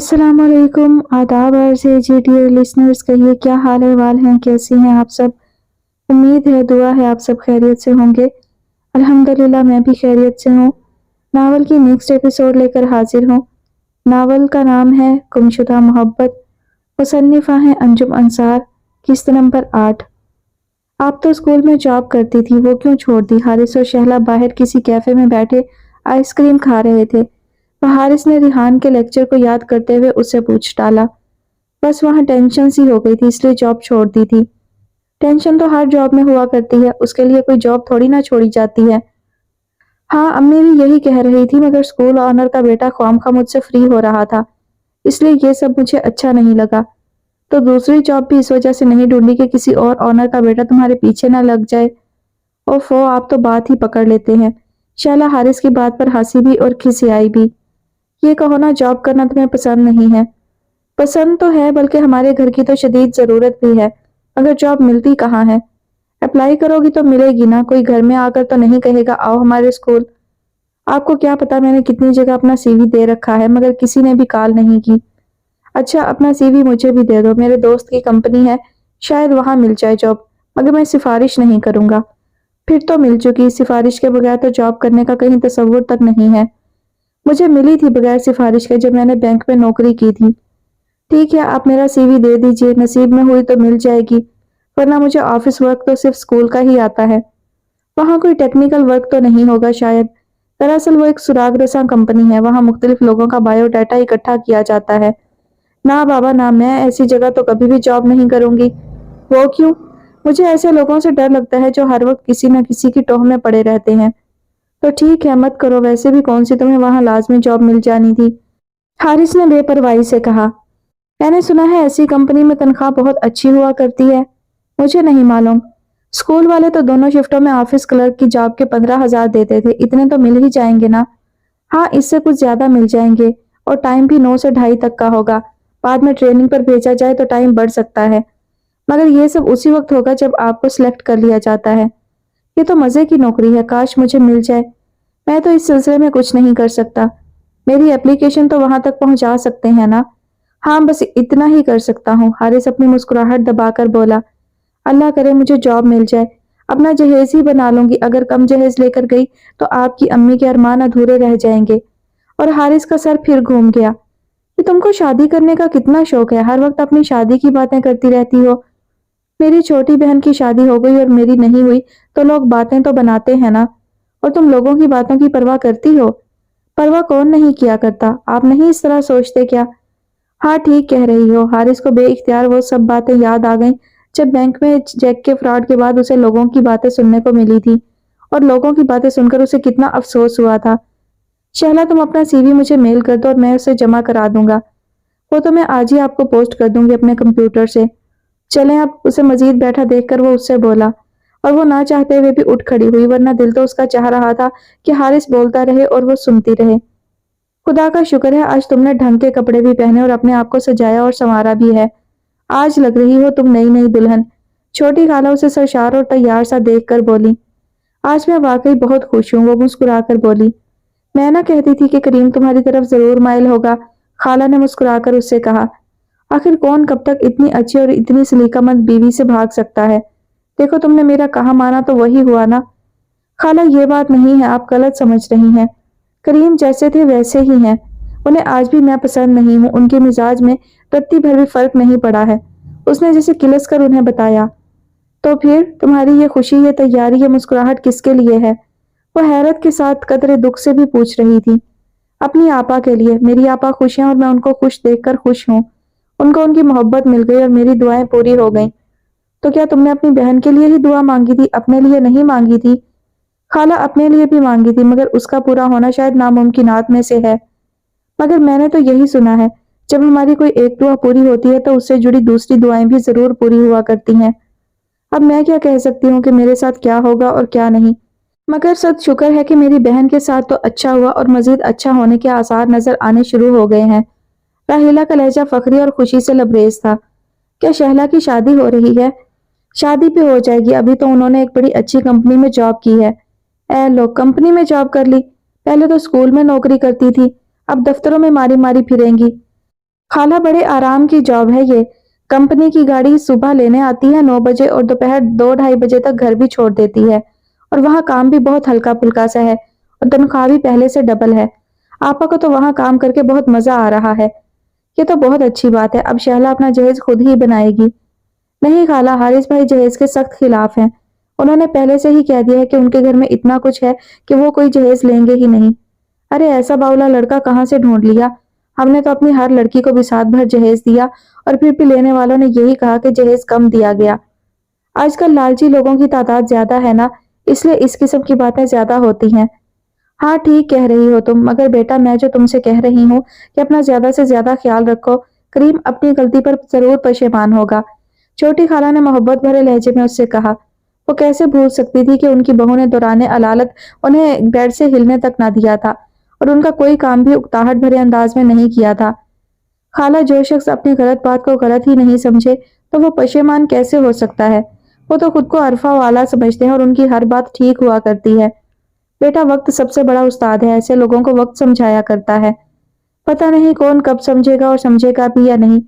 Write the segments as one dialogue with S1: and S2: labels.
S1: अस्सलाम वालेकुम, आदाब अर्ज़ है जी डियर लिसनर्स। कहिए क्या हाल अहवाल हैं, कैसी हैं आप सब। उम्मीद है, दुआ है आप सब खैरियत से होंगे। अल्हम्दुलिल्लाह मैं भी खैरियत से हूँ। नावल की नेक्स्ट एपिसोड लेकर हाजिर हूँ। नावल का नाम है गुमशुदा मोहब्बत। मुसन्निफ़ा हैं अंजुम अंसार। किस्त नंबर 8। आप तो स्कूल में जॉब करती थी, वो क्यों छोड़ दी। हारिस और शहला बाहर किसी कैफे में बैठे आइसक्रीम खा रहे थे। हारिस ने रिहान के लेक्चर को याद करते हुए उससे पूछ डाला। बस वहाँ टेंशन सी हो गई थी, इसलिए जॉब छोड़ दी थी। टेंशन तो हर जॉब में हुआ करती है, उसके लिए कोई जॉब थोड़ी ना छोड़ी जाती है। हाँ, अम्मी भी यही कह रही थी, मगर स्कूल ऑनर का बेटा ख्वामखा मुझसे फ्री हो रहा था, इसलिए ये सब मुझे अच्छा नहीं लगा। तो दूसरी जॉब भी इस वजह से नहीं ढूंढी कि किसी और ऑनर का बेटा तुम्हारे पीछे ना लग जाए। ओफो, आप तो बात ही पकड़ लेते हैं। शैला हारिस की बात पर हंसी भी और खिसियाई भी। ये कहो ना, जॉब करना तुम्हें पसंद नहीं है। पसंद तो है, बल्कि हमारे घर की तो शदीद जरूरत भी है, मगर जॉब मिलती कहाँ है। अप्लाई करोगी तो मिलेगी ना, कोई घर में आकर तो नहीं कहेगा आओ हमारे स्कूल। आपको क्या पता मैंने कितनी जगह अपना सीवी दे रखा है, मगर किसी ने भी कॉल नहीं की। अच्छा, अपना सीवी मुझे भी दे दो, मेरे दोस्त की कंपनी है, शायद वहां मिल जाए जॉब, मगर मैं सिफारिश नहीं करूंगा। फिर तो मिल चुकी, सिफारिश के बगैर तो जॉब करने का कहीं तसव्वुर तक नहीं है। मुझे मिली थी बगैर सिफारिश के, जब मैंने बैंक में नौकरी की थी। ठीक है, आप मेरा सीवी दे दीजिए, नसीब में हुई तो मिल जाएगी, वरना मुझे ऑफिस वर्क तो सिर्फ स्कूल का ही आता है। वहाँ कोई टेक्निकल वर्क तो नहीं होगा शायद। दरअसल वो एक सुराग रसा कंपनी है, वहाँ मुख्तलिफ लोगों का बायोडाटा इकट्ठा किया जाता है। ना बाबा ना, मैं ऐसी जगह तो कभी भी जॉब नहीं करूंगी। वो क्यों? मुझे ऐसे लोगों से डर लगता है जो हर वक्त किसी न किसी की टोह में पड़े रहते हैं। तो ठीक है, मत करो, वैसे भी कौन सी तुम्हें वहां लाजमी जॉब मिल जानी थी। हारिस ने बेपरवाही से कहा। मैंने सुना है ऐसी कंपनी में तनख्वाह बहुत अच्छी हुआ करती है। मुझे नहीं मालूम। स्कूल वाले तो दोनों शिफ्टों में ऑफिस क्लर्क की जॉब के 15,000 देते थे, इतने तो मिल ही जाएंगे ना। हाँ, इससे कुछ ज्यादा मिल जाएंगे, और टाइम भी 9 से 2:30 तक का होगा। बाद में ट्रेनिंग पर भेजा जाए तो टाइम बढ़ सकता है, मगर ये सब उसी वक्त होगा जब आपको सिलेक्ट कर लिया जाता है। ये तो मजे की नौकरी है, काश मुझे मिल जाए। मैं तो इस सिलसिले में कुछ नहीं कर सकता। मेरी एप्लीकेशन तो वहां तक पहुंचा सकते हैं ना। हाँ, बस इतना ही कर सकता हूँ। हारिस अपनी मुस्कुराहट दबाकर बोला। अल्लाह करे मुझे जॉब मिल जाए, अपना जहेज ही बना लूंगी। अगर कम जहेज लेकर गई तो आपकी अम्मी के अरमान अधूरे रह जाएंगे। और हारिस का सर फिर घूम गया। कि तुमको शादी करने का कितना शौक है, हर वक्त अपनी शादी की बातें करती रहती हो। मेरी छोटी बहन की शादी हो गई और मेरी नहीं हुई, तो लोग बातें तो बनाते हैं ना। और तुम लोगों की बातों की परवाह करती हो। परवाह कौन नहीं किया करता, आप नहीं इस तरह सोचते क्या। हाँ, ठीक कह रही हो। हारिस को बेइख्तियार वो सब बातें याद आ गईं जब बैंक में चेक के फ्रॉड के बाद उसे लोगों की बातें सुनने को मिली थी, और लोगों की बातें सुनकर उसे कितना अफसोस हुआ था। शहला, तुम अपना सीवी मुझे मेल कर दो और मैं उसे जमा करा दूंगा। वो तो मैं आज ही आपको पोस्ट कर दूंगी अपने कंप्यूटर से। चलें अब। उसे मजीद बैठा देखकर वो उससे बोला, और वो ना चाहते हुए भी उठ खड़ी हुई, वरना दिल तो उसका चाह रहा था कि हारिस बोलता रहे और वो सुनती रहे। खुदा का शुक्र है आज तुमने ढंग के कपड़े भी पहने और अपने आप को सजाया और संवारा भी है। आज लग रही हो तुम नई नई दुल्हन। छोटी खाला उसे सरशार और तैयार सा देखकर बोली। आज मैं वाकई बहुत खुश हूँ, वो मुस्कुराकर बोली। मैं ना कहती थी कि करीम तुम्हारी तरफ जरूर माइल होगा, खाला ने मुस्कुराकर उससे कहा। आखिर कौन कब तक इतनी अच्छी और इतनी सलीकामंद बीवी से भाग सकता है। देखो, तुमने मेरा कहा माना तो वही हुआ ना। खाला, ये बात नहीं है, आप गलत समझ रही हैं। करीम जैसे थे वैसे ही हैं। उन्हें आज भी मैं पसंद नहीं हूँ, उनके मिजाज में रत्ती भर भी फर्क नहीं पड़ा है। उसने जैसे किलस कर उन्हें बताया। तो फिर तुम्हारी ये खुशी, ये तैयारी, ये मुस्कुराहट किसके लिए है। वो हैरत के साथ कदरे दुख से भी पूछ रही थी। अपनी आपा के लिए। मेरी आपा खुश हैं और मैं उनको खुश देखकर खुश हूँ। उनको उनकी मोहब्बत मिल गई और मेरी दुआएं पूरी हो गईं। तो क्या तुमने अपनी बहन के लिए ही दुआ मांगी थी, अपने लिए नहीं मांगी थी। खाला, अपने लिए भी मांगी थी, मगर उसका पूरा होना शायद नामुमकिनात में से है। मगर मैंने तो यही सुना है, जब हमारी कोई एक दुआ पूरी होती है तो उससे जुड़ी दूसरी दुआएं भी जरूर पूरी हुआ करती हैं। अब मैं क्या कह सकती हूँ कि मेरे साथ क्या होगा और क्या नहीं, मगर सद शुक्र है कि मेरी बहन के साथ तो अच्छा हुआ और मजीद अच्छा होने के आसार नजर आने शुरू हो गए हैं। राहिला का लहजा फखरी और खुशी से लबरेज था। क्या शहला की शादी हो रही है? शादी भी हो जाएगी, अभी तो उन्होंने एक बड़ी अच्छी कंपनी में जॉब की है। ए लो, कंपनी में जॉब कर ली। पहले तो स्कूल में नौकरी करती थी, अब दफ्तरों में मारी मारी फिरेंगी। खाला बड़े आराम की जॉब है ये। कंपनी की गाड़ी सुबह लेने आती है 9 बजे और दोपहर 2-2:30 बजे तक घर भी छोड़ देती है। और वहाँ काम भी बहुत हल्का फुल्का सा है और तनख्वाह भी पहले से डबल है। आपा को तो वहाँ काम करके बहुत मजा आ रहा है। ये तो बहुत अच्छी बात है। अब शहला अपना जहेज खुद ही बनाएगी। नहीं खाला, हारिस भाई जहेज के सख्त खिलाफ हैं। उन्होंने पहले से ही कह दिया है कि उनके घर में इतना कुछ है कि वो कोई जहेज लेंगे ही नहीं। अरे ऐसा बावला लड़का कहाँ से ढूंढ लिया। हमने तो अपनी हर लड़की को बिसात भर जहेज दिया और फिर भी लेने वालों ने यही कहा कि जहेज कम दिया गया। आजकल लालची लोगों की तादाद ज्यादा है ना, इसलिए इस किस्म की बातें ज्यादा होती हैं। हाँ ठीक कह रही हो तुम, मगर बेटा मैं जो तुमसे कह रही हूँ कि अपना ज्यादा से ज्यादा ख्याल रखो। करीम अपनी गलती पर जरूर पशेमान होगा। छोटी खाला ने मोहब्बत भरे लहजे में उससे कहा। वो कैसे भूल सकती थी कि उनकी बहू ने दौराने अलालत उन्हें बेड से हिलने तक ना दिया था और उनका कोई काम भी उकताहट भरे अंदाज में नहीं किया था। खाला, जो शख्स अपनी गलत बात को गलत ही नहीं समझे तो वो पशेमान कैसे हो सकता है। वो तो खुद को अरफा वाला समझते हैं और उनकी हर बात ठीक हुआ करती है। बेटा वक्त सबसे बड़ा उस्ताद है, ऐसे लोगों को वक्त समझाया करता है। पता नहीं कौन कब समझेगा और समझेगा भी या नहीं।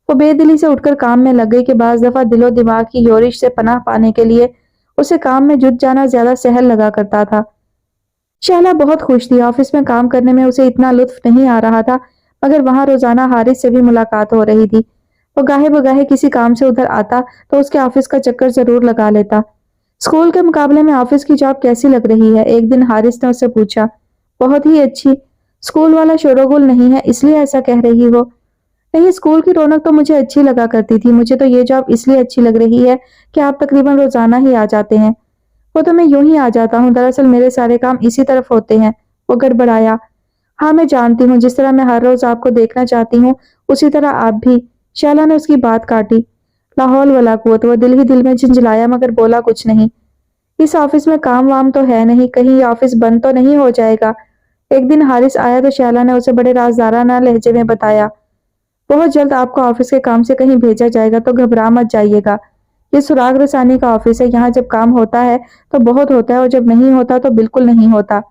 S1: वो बेदिली से उठकर काम में लग गई कि बाज दफा दिलो दिमाग की योरिश से पनाह पाने के लिए उसे काम में जुट जाना ज्यादा सहल लगा करता था। शहला बहुत खुश थी। ऑफिस में काम करने में उसे इतना लुत्फ नहीं आ रहा था, मगर वहां रोजाना हारिस से भी मुलाकात हो रही थी। वो गाहे बगाहे किसी काम से उधर आता तो उसके ऑफिस का चक्कर जरूर लगा लेता। स्कूल के मुकाबले में ऑफिस की जॉब कैसी लग रही है? एक दिन हारिस ने उससे पूछा। बहुत ही अच्छी। स्कूल वाला शोरोगुल नहीं है इसलिए ऐसा कह रही हो? नहीं, स्कूल की रौनक तो मुझे अच्छी लगा करती थी। मुझे तो ये जॉब इसलिए अच्छी लग रही है कि आप तकरीबन रोजाना ही आ जाते हैं। वो तो मैं यूं ही आ जाता हूँ, दरअसल मेरे सारे काम इसी तरफ होते हैं। वो गड़बड़ाया। हाँ मैं जानती हूँ, जिस तरह मैं हर रोज आपको देखना चाहती हूँ उसी तरह आप भी। शाला ने उसकी बात काटी। लाहौल वला कुव्वत, वो दिल ही दिल में झंझलाया मगर बोला कुछ नहीं। इस ऑफिस में काम वाम तो है नहीं, कहीं ये ऑफिस बंद तो नहीं हो जाएगा। एक दिन हारिस आया तो शैला ने उसे बड़े राजदाराना लहजे में बताया। बहुत जल्द आपको ऑफिस के काम से कहीं भेजा जाएगा तो घबरा मत जाइएगा। ये सुराग रसानी का ऑफिस है, यहाँ जब काम होता है तो बहुत होता है और जब नहीं होता तो बिल्कुल नहीं होता।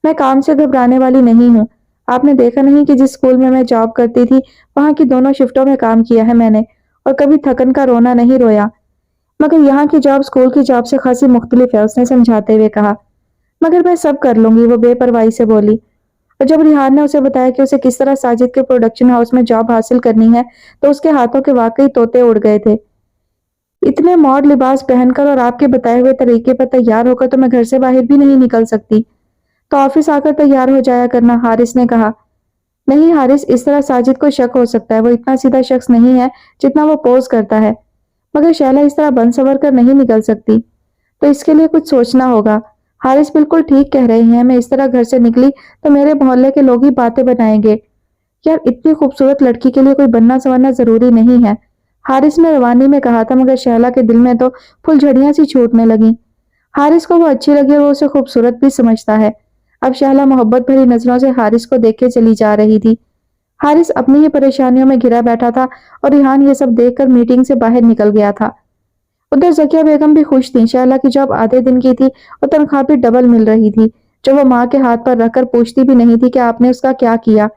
S1: मैं काम से घबराने वाली नहीं हूँ। आपने देखा नहीं कि जिस स्कूल में मैं जॉब करती थी वहां की दोनों शिफ्टों में काम किया है मैंने और कभी थकन का रोना नहीं रोया। मगर यहाँ की जॉब स्कूल की जॉब से खासी मुख्तलिफ है, उसने समझाते हुए कहा। मगर मैं सब कर लूंगी, वो बेपरवाही से बोली। और जब रिहान ने उसे बताया कि उसे किस तरह साजिद के प्रोडक्शन हाउस में जॉब हासिल करनी है तो उसके हाथों के वाकई तोते उड़ गए थे। इतने मॉड लिबास पहनकर और आपके बताए हुए तरीके पर तैयार होकर तो मैं घर से बाहर भी नहीं निकल सकती। तो ऑफिस आकर तैयार हो जाया करना, हारिस ने कहा। नहीं हारिस, इस तरह साजिद को शक हो सकता है। वो इतना सीधा शख्स नहीं है जितना वो पोज करता है। मगर शैला इस तरह बन सवर कर नहीं निकल सकती, तो इसके लिए कुछ सोचना होगा। हारिस बिल्कुल ठीक कह रहे हैं। मैं इस तरह घर से निकली तो मेरे मोहल्ले के लोग ही बातें बनाएंगे। यार इतनी खूबसूरत लड़की के लिए कोई बनना संवरना जरूरी नहीं है, हारिस ने रवानी में कहा था। मगर शैला के दिल में तो फुलझड़ियां सी छूटने लगी। हारिस को वो अच्छी लगी और वो उसे खूबसूरत भी समझता है। अब शैला मोहब्बत भरी नजरों से हारिस को देखे चली जा रही थी। हारिस अपनी ही परेशानियों में घिरा बैठा था और रिहान ये सब देखकर मीटिंग से बाहर निकल गया था। उधर जकिया बेगम भी खुश थी। शैला की जॉब आधे दिन की थी और तनख्वाह भी डबल मिल रही थी, जो वो माँ के हाथ पर रखकर पूछती भी नहीं थी कि आपने उसका क्या किया।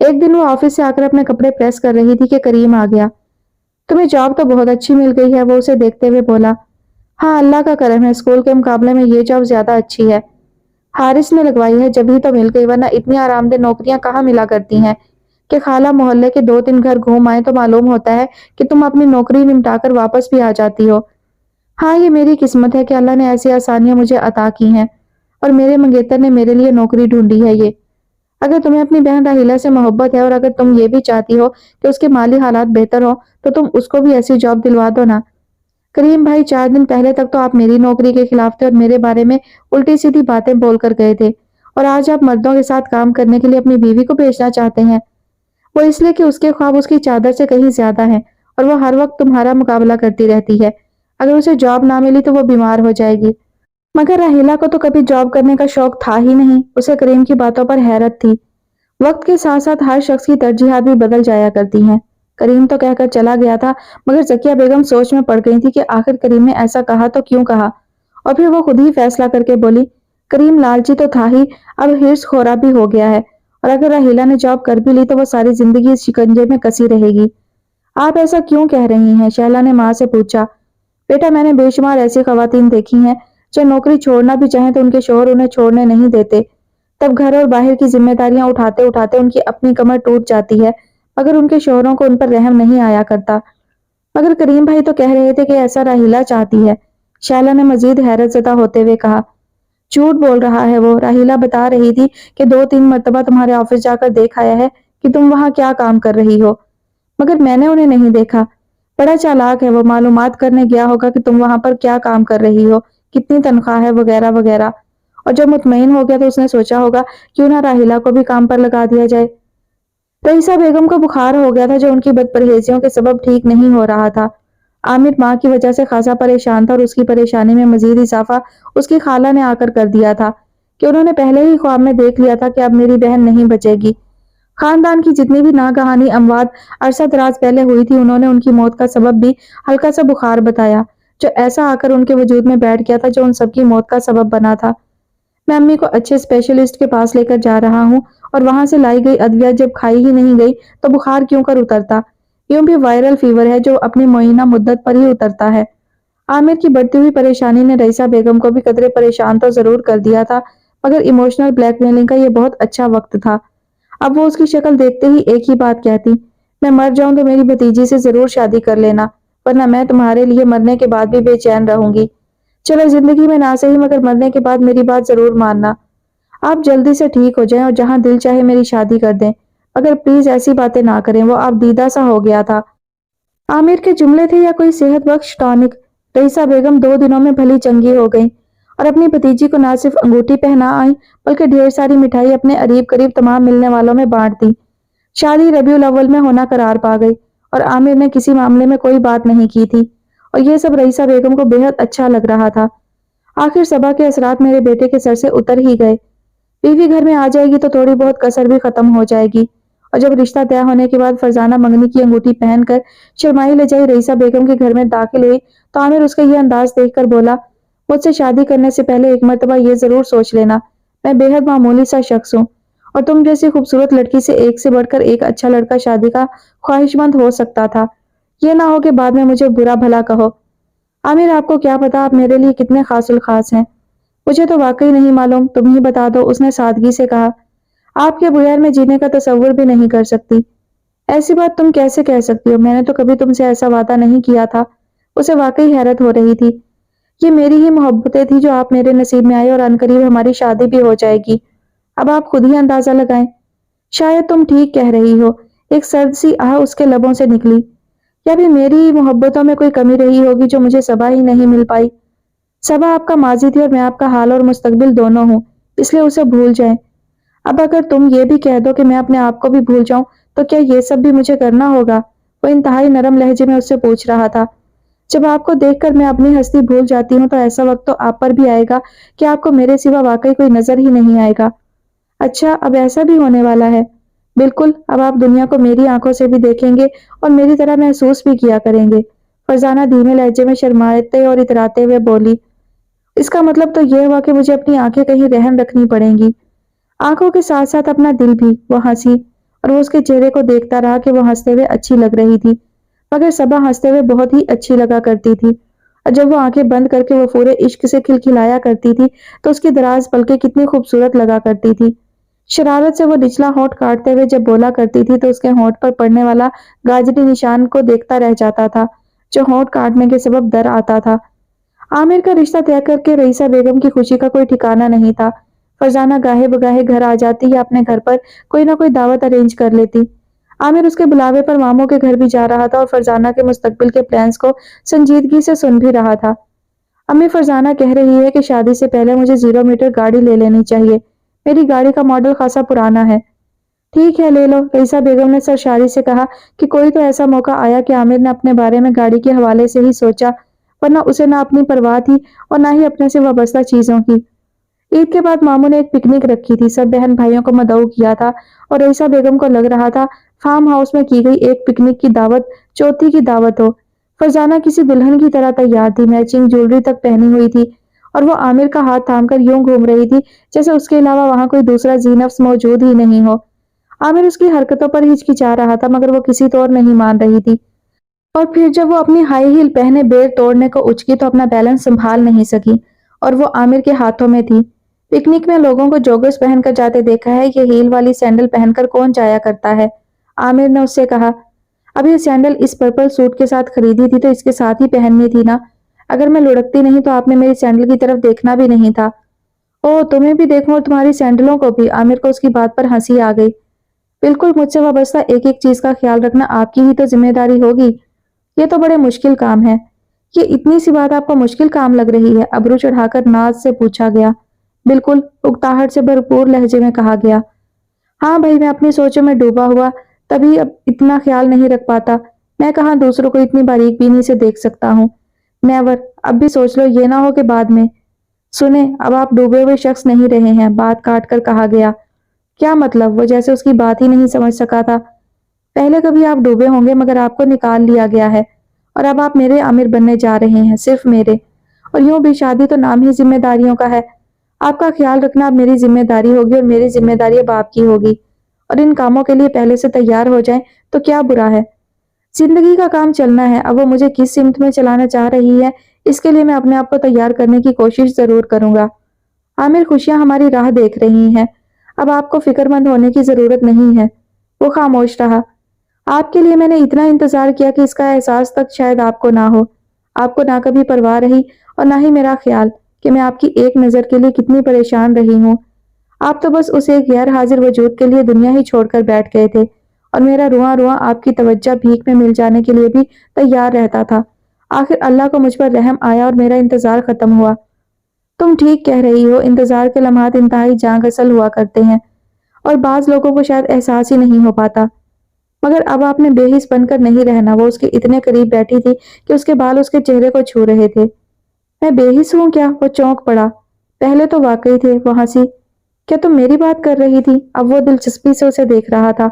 S1: एक दिन वो ऑफिस से आकर अपने कपड़े प्रेस कर रही थी कि करीम आ गया। तुम्हें जॉब तो बहुत अच्छी मिल गई है, वो उसे देखते हुए बोला। हाँ अल्लाह का करम है, स्कूल के मुकाबले में ये जॉब ज्यादा अच्छी है। हारिस ने लगवाई है जब ही तो मिल गई, वरना इतनी आरामदेह नौकरियां कहाँ मिला करती हैं कि खाला मोहल्ले के 2-3 घर घूम आए तो मालूम होता है कि तुम अपनी नौकरी निपटाकर वापस भी आ जाती हो। हाँ ये मेरी किस्मत है कि अल्लाह ने ऐसी आसानियां मुझे अता की हैं और मेरे मंगेतर ने मेरे लिए नौकरी ढूंढी है ये। अगर तुम्हें अपनी बहन राहिला से मोहब्बत है और अगर तुम ये भी चाहती हो कि उसके माली हालात बेहतर हो तो तुम उसको भी ऐसी जॉब दिलवा दो ना। करीम भाई 4 दिन पहले तक तो आप मेरी नौकरी के खिलाफ थे और मेरे बारे में उल्टी सीधी बातें बोल कर गए थे, और आज आप मर्दों के साथ काम करने के लिए अपनी बीवी को भेजना चाहते हैं। वो इसलिए कि उसके ख्वाब उसकी चादर से कहीं ज्यादा हैं और वो हर वक्त तुम्हारा मुकाबला करती रहती है। अगर उसे जॉब ना मिली तो वो बीमार हो जाएगी। मगर राहिला को तो कभी जॉब करने का शौक था ही नहीं। उसे करीम की बातों पर हैरत थी। वक्त के साथ साथ हर शख्स की तरजीहात भी बदल जाया करती हैं। करीम तो कहकर चला गया था, मगर जकिया बेगम सोच में पड़ गई थी कि आखिर करीम ने ऐसा कहा तो क्यों कहा, और फिर वो खुद ही फैसला करके बोली। करीम लालची तो था ही, अब हिर्स खोरा भी हो गया है اور اگر راہیلہ نے جاب کر بھی لی تو وہ ساری زندگی اس شکنجے میں کسی رہے گی۔ آپ ایسا کیوں کہہ رہی ہیں؟ شہلا نے ماں سے پوچھا۔ بیٹا، میں نے بے شمار ایسی خواتین دیکھی ہیں جو نوکری چھوڑنا بھی چاہیں تو ان کے شوہر انہیں چھوڑنے نہیں دیتے، تب گھر اور باہر کی ذمہ داریاں اٹھاتے اٹھاتے ان کی اپنی کمر ٹوٹ جاتی ہے، مگر ان کے شوہروں کو ان پر رحم نہیں آیا کرتا۔ مگر کریم بھائی تو کہہ رہے تھے کہ ایسا راہیلہ چاہتی ہے، شہلا نے مزید حیرت زدہ ہوتے ہوئے کہا۔ جھوٹ بول رہا ہے وہ، راہیلہ بتا رہی تھی کہ 2-3 مرتبہ تمہارے آفس جا کر دیکھ آیا ہے کہ تم وہاں کیا کام کر رہی ہو، مگر میں نے انہیں نہیں دیکھا۔ بڑا چالاک ہے وہ، معلومات کرنے گیا ہوگا کہ تم وہاں پر کیا کام کر رہی ہو، کتنی تنخواہ ہے وغیرہ وغیرہ، اور جب مطمئن ہو گیا تو اس نے سوچا ہوگا کیوں نہ راہیلہ کو بھی کام پر لگا دیا جائے۔ رئیسہ بیگم کو بخار ہو گیا تھا جو ان کی بد پرہیزیوں کے سبب ٹھیک نہیں ہو رہا تھا۔ عامر ماں کی وجہ سے خاصا پریشان تھا اور اس کی پریشانی میں مزید اضافہ اس کی خالہ نے آ کر دیا تھا کہ انہوں نے پہلے ہی خواب میں دیکھ لیا تھا کہ اب میری بہن نہیں بچے گی۔ خاندان کی جتنی بھی ناگہانی اموات عرصہ دراز پہلے ہوئی تھی، انہوں نے ان کی موت کا سبب بھی ہلکا سا بخار بتایا جو ایسا آ کر ان کے وجود میں بیٹھ گیا تھا جو ان سب کی موت کا سبب بنا تھا۔ میں امی کو اچھے اسپیشلسٹ کے پاس لے کر جا رہا ہوں اور وہاں سے لائی گئی ادویات جب کھائی ہی نہیں گئی تو بخار کیوں کر اترتا؟ یوں بھی وائرل فیور ہے جو اپنی معینہ مدت پر ہی اترتا ہے۔ عامر کی بڑھتی ہوئی پریشانی نے رئیسہ بیگم کو بھی قدرے پریشان تو ضرور کر دیا تھا، مگر ایموشنل بلیک میلنگ کا یہ بہت اچھا وقت تھا۔ اب وہ اس کی شکل دیکھتے ہی ایک ہی بات کہتی، میں مر جاؤں تو میری بھتیجی سے ضرور شادی کر لینا، ورنہ میں تمہارے لیے مرنے کے بعد بھی بے چین رہوں گی۔ چلو زندگی میں نہ صحیح مگر مرنے کے بعد میری بات ضرور ماننا۔ آپ جلدی سے ٹھیک ہو جائیں اور جہاں دل چاہے میری شادی کر دیں، مگر پلیز ایسی باتیں نہ کریں۔ وہ آپ دیدہ سا ہو گیا تھا۔ عامر کے جملے تھے یا کوئی صحت بخش ٹانک؟ رئیسہ بیگم 2 دنوں میں بھلی چنگی ہو گئیں اور اپنی بھتیجی کو نہ صرف انگوٹھی پہنا آئیں بلکہ ڈھیر ساری مٹھائی اپنے قریب قریب تمام ملنے والوں میں بانٹ دی۔ شادی ربیع الاول میں ہونا قرار پا گئی اور عامر نے کسی معاملے میں کوئی بات نہیں کی تھی اور یہ سب رئیسہ بیگم کو بے حد اچھا لگ رہا تھا۔ آخر صبا کے اثرات میرے بیٹے کے سر سے اتر ہی گئے۔ بیوی گھر میں آ جائے گی تو تھوڑی بہت کسر بھی ختم ہو جائے گی، اور جب رشتہ طے ہونے کے بعد فرزانہ منگنی کی انگوٹھی پہن کر شرمائی لجائی رئیسہ بیگم کے گھر میں داخل ہوئی تو عامر اس کا یہ انداز دیکھ کر بولا، مجھ سے شادی کرنے سے پہلے ایک مرتبہ یہ ضرور سوچ لینا، میں بے حد معمولی سا شخص ہوں اور تم جیسی خوبصورت لڑکی سے ایک سے بڑھ کر ایک اچھا لڑکا شادی کا خواہش مند ہو سکتا تھا۔ یہ نہ ہو کہ بعد میں مجھے برا بھلا کہو۔ عامر، آپ کو کیا پتا آپ میرے لیے کتنے خاص الخاص ہیں؟ مجھے تو واقعی نہیں معلوم، تم ہی بتا دو، اس نے سادگی سے کہا۔ آپ کے بغیر میں جینے کا تصور بھی نہیں کر سکتی۔ ایسی بات تم کیسے کہہ سکتی ہو؟ میں نے تو کبھی تم سے ایسا وعدہ نہیں کیا تھا۔ اسے واقعی حیرت ہو رہی تھی۔ یہ میری ہی محبتیں تھی جو آپ میرے نصیب میں آئی اور عنقریب ہماری شادی بھی ہو جائے گی۔ اب آپ خود ہی اندازہ لگائیں۔ شاید تم ٹھیک کہہ رہی ہو، ایک سرد سی آہ اس کے لبوں سے نکلی۔ یا بھی میری محبتوں میں کوئی کمی رہی ہوگی جو مجھے صبا ہی نہیں مل پائی۔ صبا آپ کا ماضی تھی اور میں آپ کا حال اور مستقبل دونوں ہوں، اس لیے اسے بھول جائیں۔ اب اگر تم یہ بھی کہہ دو کہ میں اپنے آپ کو بھی بھول جاؤں تو کیا یہ سب بھی مجھے کرنا ہوگا؟ وہ انتہائی نرم لہجے میں اس سے پوچھ رہا تھا۔ جب آپ کو دیکھ کر میں اپنی ہستی بھول جاتی ہوں تو ایسا وقت تو آپ پر بھی آئے گا کہ آپ کو میرے سوا واقعی کوئی نظر ہی نہیں آئے گا۔ اچھا، اب ایسا بھی ہونے والا ہے؟ بالکل، اب آپ دنیا کو میری آنکھوں سے بھی دیکھیں گے اور میری طرح محسوس بھی کیا کریں گے۔ فرزانہ دھیمے لہجے میں شرماتے اور اتراتے ہوئے بولی، اس کا مطلب تو یہ ہوا کہ مجھے اپنی آنکھیں کہیں رہن رکھنی پڑیں گی۔ آنکھوں کے ساتھ ساتھ اپنا دل بھی۔ وہ ہنسی اور وہ اس کے چہرے کو دیکھتا رہا کہ وہ ہنستے ہوئے اچھی لگ رہی تھی، مگر صبا ہنستے ہوئے بہت ہی اچھی لگا کرتی تھی، اور جب وہ آنکھیں بند کر کے وہ پورے عشق سے کھلکھلایا کرتی تھی تو اس کی دراز پلکیں کتنی خوبصورت لگا کرتی تھی۔ شرارت سے وہ نچلا ہونٹ کاٹتے ہوئے جب بولا کرتی تھی تو اس کے ہونٹ پر پڑنے والا گاجری نشان کو دیکھتا رہ جاتا تھا جو ہونٹ کاٹنے کے سبب در آتا تھا۔ عامر کا رشتہ طے کر کے رئیسہ بیگم کی خوشی کا کوئی ٹھکانہ نہیں تھا۔ فرزانہ گاہے بگاہے گھر آ جاتی یا اپنے گھر پر کوئی نہ کوئی دعوت ارینج کر لیتی۔ عامر اس کے بلاوے پر ماموں کے گھر بھی جا رہا تھا اور فرزانہ کے مستقبل کے پلانز کو سنجیدگی سے سن بھی رہا تھا۔ امی، فرزانہ کہہ رہی ہے کہ شادی سے پہلے مجھے 0 میٹر گاڑی لے لینی چاہیے، میری گاڑی کا ماڈل خاصا پرانا ہے۔ ٹھیک ہے، لے لو، رئیسہ بیگم نے سرشاری سے کہا کہ کوئی تو ایسا موقع آیا کہ عامر نے اپنے بارے میں گاڑی کے حوالے سے ہی سوچا، ورنہ اسے نہ اپنی پرواہ تھی اور نہ ہی اپنے سے وابستہ چیزوں کی۔ عید کے بعد ماموں نے ایک پکنک رکھی تھی، سب بہن بھائیوں کو مدعو کیا تھا اور رئیسہ بیگم کو لگ رہا تھا فارم ہاؤس میں کی گئی ایک پکنک کی دعوت چوتھی کی دعوت ہو۔ فرزانہ کسی دلہن کی طرح تیار تھی، میچنگ جولری تک پہنی ہوئی تھی اور وہ عامر کا ہاتھ تھام کر یوں گھوم رہی تھی جیسے اس کے علاوہ وہاں کوئی دوسرا ذی نفس موجود ہی نہیں ہو۔ आमिर उसकी हरकतों पर हिचकिचा रहा था, मगर वो किसी तौर नहीं मान रही थी। और फिर जब वो अपनी हाई हील पहने बेर तोड़ने को उचकी तो अपना बैलेंस संभाल नहीं सकी और वो आमिर के हाथों में थी। पिकनिक में लोगों को जॉगर्स पहनकर जाते देखा है, ये हील वाली सैंडल पहनकर कौन जाया करता है? आमिर ने उससे कहा। अब ये सैंडल इस पर्पल सूट के साथ खरीदी थी तो इसके साथ ही पहननी थी ना। अगर मैं लुढ़कती नहीं तो आपने मेरी सैंडल की तरफ देखना भी नहीं था। ओ, तुम्हें भी देखूं और तुम्हारी सैंडलों को भी। आमिर को उसकी बात पर हंसी आ गई। बिल्कुल, मुझसे वाबस्ता एक एक चीज का ख्याल रखना आपकी ही तो जिम्मेदारी होगी। ये तो बड़े मुश्किल काम है। ये इतनी सी बात आपको मुश्किल काम लग रही है? अबरू चढ़ाकर नाज से पूछा गया। बिल्कुल, उकताहट से भरपूर लहजे में कहा गया। हाँ भाई, मैं अपनी सोचों में डूबा हुआ तभी अब इतना ख्याल नहीं रख पाता। मैं कहाँ दूसरों को इतनी बारीक बीनी से देख सकता हूँ। नेवर। अब भी सोच लो, ये ना हो कि बाद में। सुने, अब आप डूबे हुए शख्स नहीं रहे हैं, बात काट कर कहा गया। क्या मतलब? वो जैसे उसकी बात ही नहीं समझ सका था। पहले कभी आप डूबे होंगे मगर आपको निकाल लिया गया है और अब आप मेरे आमिर बनने जा रहे हैं, सिर्फ मेरे। और यूं भी शादी तो नाम ही जिम्मेदारियों का है। आपका ख्याल रखना अब मेरी जिम्मेदारी होगी और मेरी जिम्मेदारी अब आपकी होगी। और इन कामों के लिए पहले से तैयार हो जाएं तो क्या बुरा है। जिंदगी का काम चलना है। अब वो मुझे किस सिमत में चलाना चाह रही है, इसके लिए मैं अपने आप को तैयार करने की कोशिश जरूर करूंगा। आमिर, खुशियां हमारी राह देख रही हैं। अब आपको फिक्रमंद होने की जरूरत नहीं है। वो खामोश रहा। आपके लिए मैंने इतना इंतजार किया कि इसका एहसास तक शायद आपको ना हो। आपको ना कभी परवाह रही और ना ही मेरा ख्याल कि मैं आपकी एक नजर के लिए कितनी परेशान रही हूँ। आप तो बस उस एक गैर हाजिर वजूद के लिए दुनिया ही छोड़कर बैठ गए थे और मेरा रुआ रुआ आपकी तवज्जो भीख में मिल जाने के लिए भी तैयार रहता था। आखिर अल्लाह को मुझ पर रहम आया और मेरा इंतजार खत्म हुआ। तुम ठीक कह रही हो, इंतजार के लम्हात इंतहाई जान गसल हुआ करते हैं और बाज लोगों को शायद एहसास ही नहीं हो पाता। मगर अब आपने बेहिस बनकर नहीं रहना। वो उसके इतने करीब बैठी थी कि उसके बाल उसके चेहरे को छू रहे थे। मैं बेहिस हूं क्या? वो चौंक पड़ा। पहले तो वाकई थे। वो हंसी। क्या तुम मेरी बात कर रही थी? अब वो दिलचस्पी से उसे देख रहा था।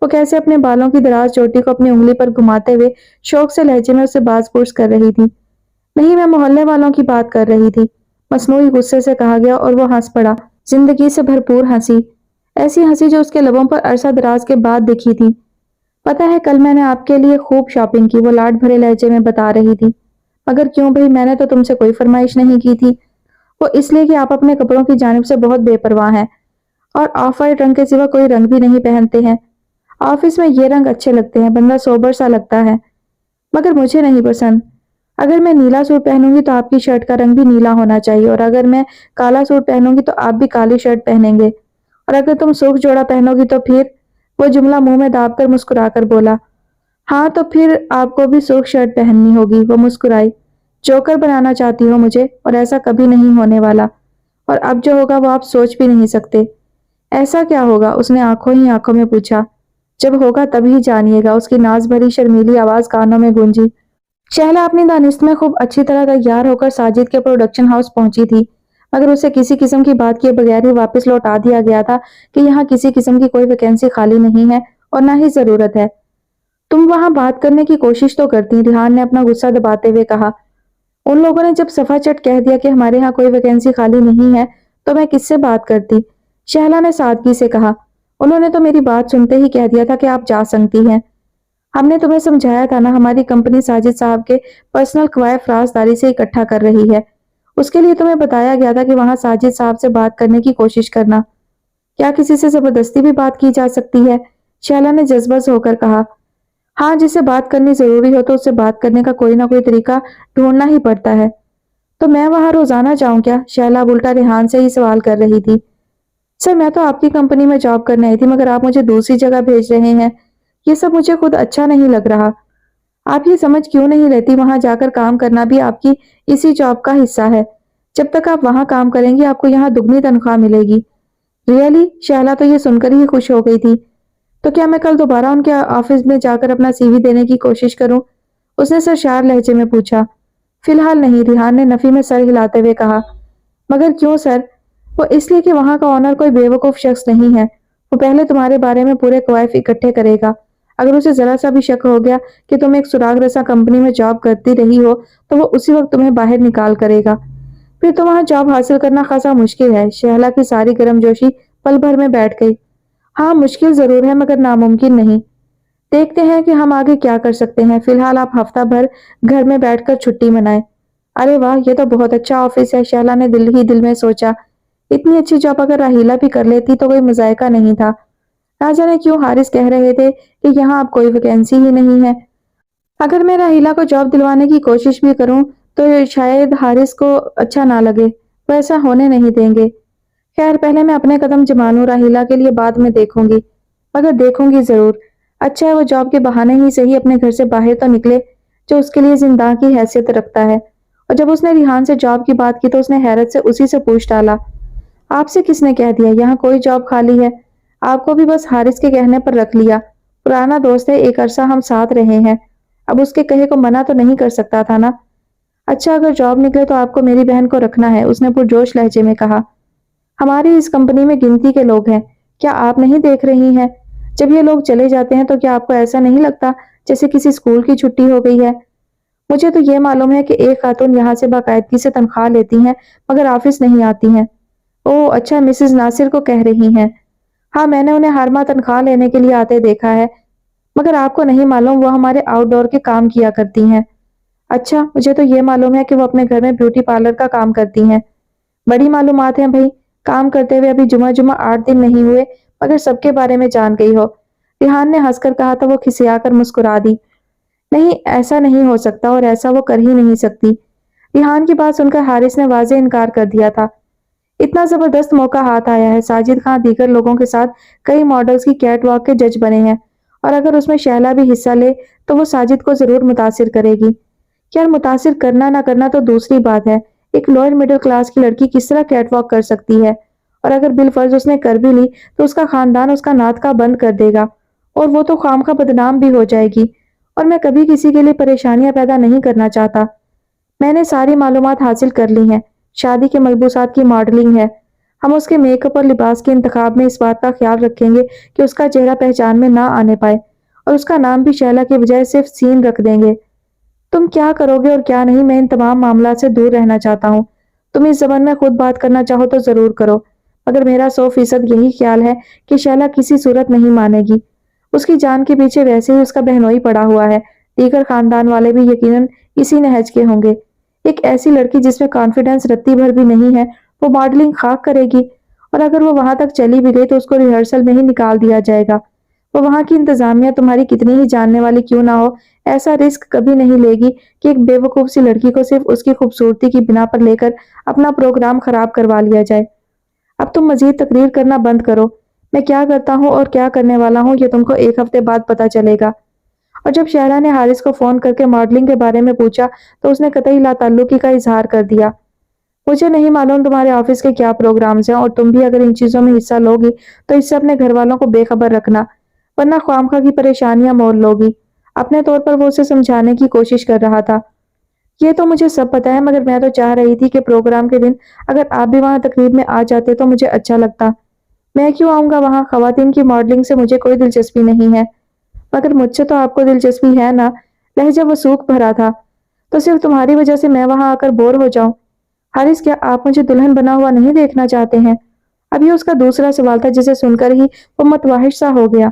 S1: वो कैसे अपने बालों की दराज चोटी को अपनी उंगली पर घुमाते हुए शौक से लहजे में उसे बाज-पूछ कर रही थी। नहीं, मैं मोहल्ले वालों की बात कर रही थी, मसनूई गुस्से से कहा गया और वो हंस पड़ा। जिंदगी से भरपूर हंसी। ऐसी हंसी जो उसके लबों पर अरसा दराज के बाद दिखी थी। पता है, कल मैंने आपके लिए खूब शॉपिंग की, वो लाड भरे लहजे में बता रही थी। मगर क्यों भाई? मैंने तो तुमसे कोई फरमाइश नहीं की थी। वो इसलिए कि आप अपने कपड़ों की जानिब से बहुत बेपरवाह हैं और ऑफ वाइट रंग के सिवा कोई रंग भी नहीं पहनते हैं। ऑफिस में ये रंग अच्छे लगते हैं, बंदा सोबर सा लगता है। मगर मुझे नहीं पसंद। अगर मैं नीला सूट पहनूंगी तो आपकी शर्ट का रंग भी नीला होना चाहिए और अगर मैं काला सूट पहनूंगी तो आप भी काली शर्ट पहनेंगे और अगर तुम सूख जोड़ा पहनोगी तो फिर। वो जुमला मुंह में दाबकर मुस्कुराकर बोला। हाँ, तो फिर आपको भी सूख शर्ट पहननी होगी। वो मुस्कुराई। जोकर बनाना चाहती हो मुझे? और ऐसा कभी नहीं होने वाला। और अब जो होगा वो आप सोच भी नहीं सकते। ऐसा क्या होगा? उसने आंखों ही आंखों में पूछा। जब होगा तभी जानिएगा। उसकी नाज भरी शर्मीली आवाज कानों में गूंजी। शहला अपनी दानिश में खूब अच्छी तरह तैयार होकर साजिद के प्रोडक्शन हाउस पहुंची थी, मगर उसे किसी किस्म की बात किए बगैर ही वापस लौटा दिया गया था कि यहाँ किसी किस्म की कोई वैकेंसी खाली नहीं है और ना ही जरूरत है। तुम वहां बात करने की कोशिश तो करती, रिहान ने अपना गुस्सा दबाते हुए कहा। उन लोगों ने जब सफा चट कह दिया कि हमारे यहाँ कोई वैकेंसी खाली नहीं है तो मैं किससे बात करती? शहला ने सादगी से कहा। उन्होंने तो मेरी बात सुनते ही कह दिया था कि आप जा सकती हैं। हमने तुम्हें समझाया था ना, हमारी कंपनी साजिद साहब के पर्सनल क्वाइफ राजदारी से इकट्ठा कर रही है। उसके लिए तुम्हें बताया गया था कि वहां साजिद साहब से बात करने की कोशिश करना। क्या किसी से जबरदस्ती भी बात की जा सकती है? शैला ने जज्बा होकर कहा। हाँ, जिसे बात करनी जरूरी हो तो उससे बात करने का कोई ना कोई तरीका ढूंढना ही पड़ता है। तो मैं वहां रोजाना जाऊं क्या? शैला उल्टा रेहान से ही सवाल कर रही थी। सर, मैं तो आपकी कंपनी में जॉब करने आई थी मगर आप मुझे दूसरी जगह भेज रहे हैं। ये सब मुझे खुद अच्छा नहीं लग रहा। आप ये समझ क्यों नहीं लेती, वहां जाकर काम करना भी आपकी इसी जॉब का हिस्सा है। जब तक आप वहां काम करेंगी आपको यहाँ दुगनी तनख्वाह मिलेगी। रियली? शैला तो ये सुनकर ही खुश हो गई थी। तो क्या मैं कल दोबारा उनके ऑफिस में जाकर अपना सीवी देने की कोशिश करूं? उसने सरशार लहजे में पूछा। फिलहाल नहीं, रिहान ने नफी में सर हिलाते हुए कहा। मगर क्यों सर? वो इसलिए कि वहां का ऑनर कोई बेवकूफ शख्स नहीं है। वो पहले तुम्हारे बारे में पूरे कवायफ इकट्ठे करेगा। अगर उसे जरा सा भी शक हो गया कि तुम एक सुराग रसा कंपनी में जॉब करती रही हो तो वो उसी वक्त तुम्हें बाहर निकाल करेगा। फिर तो वहां जॉब हासिल करना खासा मुश्किल है। शहला की सारी गर्मजोशी पल भर में बैठ गई। हाँ, मुश्किल जरूर है मगर नामुमकिन नहीं। देखते हैं कि हम आगे क्या कर सकते हैं। फिलहाल आप हफ्ता भर घर में बैठकर छुट्टी मनाएं। अरे वाह, ये तो बहुत अच्छा ऑफिस है, शैला ने दिल ही दिल में सोचा। इतनी अच्छी जॉब अगर राहीला भी कर लेती तो कोई मजायका नहीं था। ना जाने क्यों हारिस कह रहे थे कि यहाँ अब कोई वैकेंसी ही नहीं है। अगर मैं राहीला को जॉब दिलवाने की कोशिश भी करूं तो शायद हारिस को अच्छा ना लगे, वो ऐसा होने नहीं देंगे। खैर, पहले मैं अपने कदम जमा लूं, राहीला के लिए बाद में देखूंगी, मगर देखूंगी जरूर। अच्छा है वो जॉब के बहाने ही सही अपने घर से बाहर तो निकले, जो उसके लिए जिंदा की हैसियत रखता है। और जब उसने रिहान से जॉब की बात की तो उसने हैरत से उसी से पूछ डाला, आपसे किसने कह दिया यहाँ कोई जॉब खाली है? आपको भी बस हारिस के कहने पर रख लिया। पुराना दोस्त है, एक अरसा हम साथ रहे हैं, अब उसके कहे को मना तो नहीं कर सकता था ना। अच्छा, अगर जॉब निकले तो आपको मेरी बहन को रखना है, उसने पुरजोश लहजे में कहा। हमारी इस कंपनी में गिनती के लोग हैं, क्या आप नहीं देख रही हैं? जब ये लोग चले जाते हैं तो क्या आपको ऐसा नहीं लगता जैसे किसी स्कूल की छुट्टी हो गई है? मुझे तो ये मालूम है कि एक खातून यहाँ से बाकायदगी से तनख्वाह लेती हैं मगर ऑफिस नहीं आती हैं। ओह अच्छा, मिसेस नासिर को कह रही हैं। हाँ, मैंने उन्हें हर माह तनख्वाह लेने के लिए आते देखा है, मगर आपको नहीं मालूम वो हमारे आउटडोर के काम किया करती हैं। अच्छा, मुझे तो ये मालूम है कि वो अपने घर में ब्यूटी पार्लर का काम करती हैं। बड़ी मालूमात है भाई, काम करते हुए अभी जुमा जुमा 8 दिन नहीं हुए मगर सबके बारे में जान गई हो। रिहान ने हंसकर कहा था, वो खिसियाकर मुस्कुरा दी। नहीं, ऐसा नहीं हो सकता और ऐसा वो कर ही नहीं सकती। रिहान की बात सुनकर हारिस ने वाजे इनकार कर दिया था। इतना जबरदस्त मौका हाथ आया है, साजिद खान दीगर लोगों के साथ कई मॉडल्स की कैट वॉक के जज बने हैं और अगर उसमें शैला भी हिस्सा ले तो वो साजिद को जरूर मुतासिर करेगी। यार, मुतासिर करना ना करना तो दूसरी बात है, एक लोअर मिडिल क्लास की लड़की किस तरह कैट वॉक कर सकती है? और अगर बिलफर्ज उसने कर भी ली तो उसका खानदान उसका नातका बंद कर देगा और वो तो खामखा बदनाम भी हो जाएगी। और मैं कभी किसी के लिए परेशानियां पैदा नहीं करना चाहता। मैंने सारी मालूमात हासिल कर ली हैं। शादी के मलबूसात की मॉडलिंग है। हम उसके मेकअप और लिबास के इंतखाब में इस बात का ख्याल रखेंगे कि उसका चेहरा पहचान में ना आने पाए और उसका नाम भी शैला के बजाय सिर्फ सीन रख देंगे। तुम क्या करोगे और क्या नहीं, मैं इन तमाम मामला से दूर रहना चाहता हूँ। तुम इस जबान में खुद बात करना चाहो तो जरूर करो, मगर मेरा 100% यही ख्याल है कि शैला किसी सूरत नहीं मानेगी। उसकी जान के पीछे वैसे ही उसका बहनोई पड़ा हुआ है, दीगर खानदान वाले भी यकीनन इसी नहज के होंगे। एक ऐसी लड़की जिसमें कॉन्फिडेंस रत्ती भर भी नहीं है, वो मॉडलिंग खाक करेगी और अगर वो वहां तक चली भी गई तो उसको रिहर्सल में ही निकाल दिया जाएगा। वो वहां की इंतजामिया तुम्हारी कितनी ही जानने वाली क्यों ना हो, ऐसा रिस्क कभी नहीं लेगी कि एक बेवकूफ सी लड़की को सिर्फ उसकी खूबसूरती की बिना पर लेकर अपना प्रोग्राम खराब करवा लिया जाए। अब तुम मजीद तकरीर करना बंद करो। मैं क्या करता हूँ और क्या करने वाला हूँ ये तुमको एक हफ्ते बाद पता चलेगा। और जब शहरा ने हारिस को फोन करके मॉडलिंग के बारे में पूछा तो उसने कतई लाताल्लुकी का इजहार कर दिया। मुझे नहीं मालूम तुम्हारे ऑफिस के क्या प्रोग्राम्स हैं और तुम भी अगर इन चीजों में हिस्सा लोगी तो इससे अपने घर वालों को बेखबर रखना, वरना ख्वामखा की परेशानियां मोल लोगी। अपने तौर पर वो उसे समझाने की कोशिश कर रहा था। ये तो मुझे सब पता है, मगर मैं तो चाह रही थी कि प्रोग्राम के दिन अगर आप भी वहां तकरीब में आ जाते तो मुझे अच्छा लगता। मैं क्यों आऊंगा वहां, खवातीन की मॉडलिंग से मुझे कोई दिलचस्पी नहीं है। मगर मुझसे तो आपको दिलचस्पी है ना? लहजा वसूख भरा था। तो सिर्फ तुम्हारी वजह से मैं वहां आकर बोर हो जाऊं? हारिस, क्या आप मुझे दुल्हन बना हुआ नहीं देखना चाहते हैं? अब ये उसका दूसरा सवाल था जिसे सुनकर ही वो मतवाहिश सा हो गया।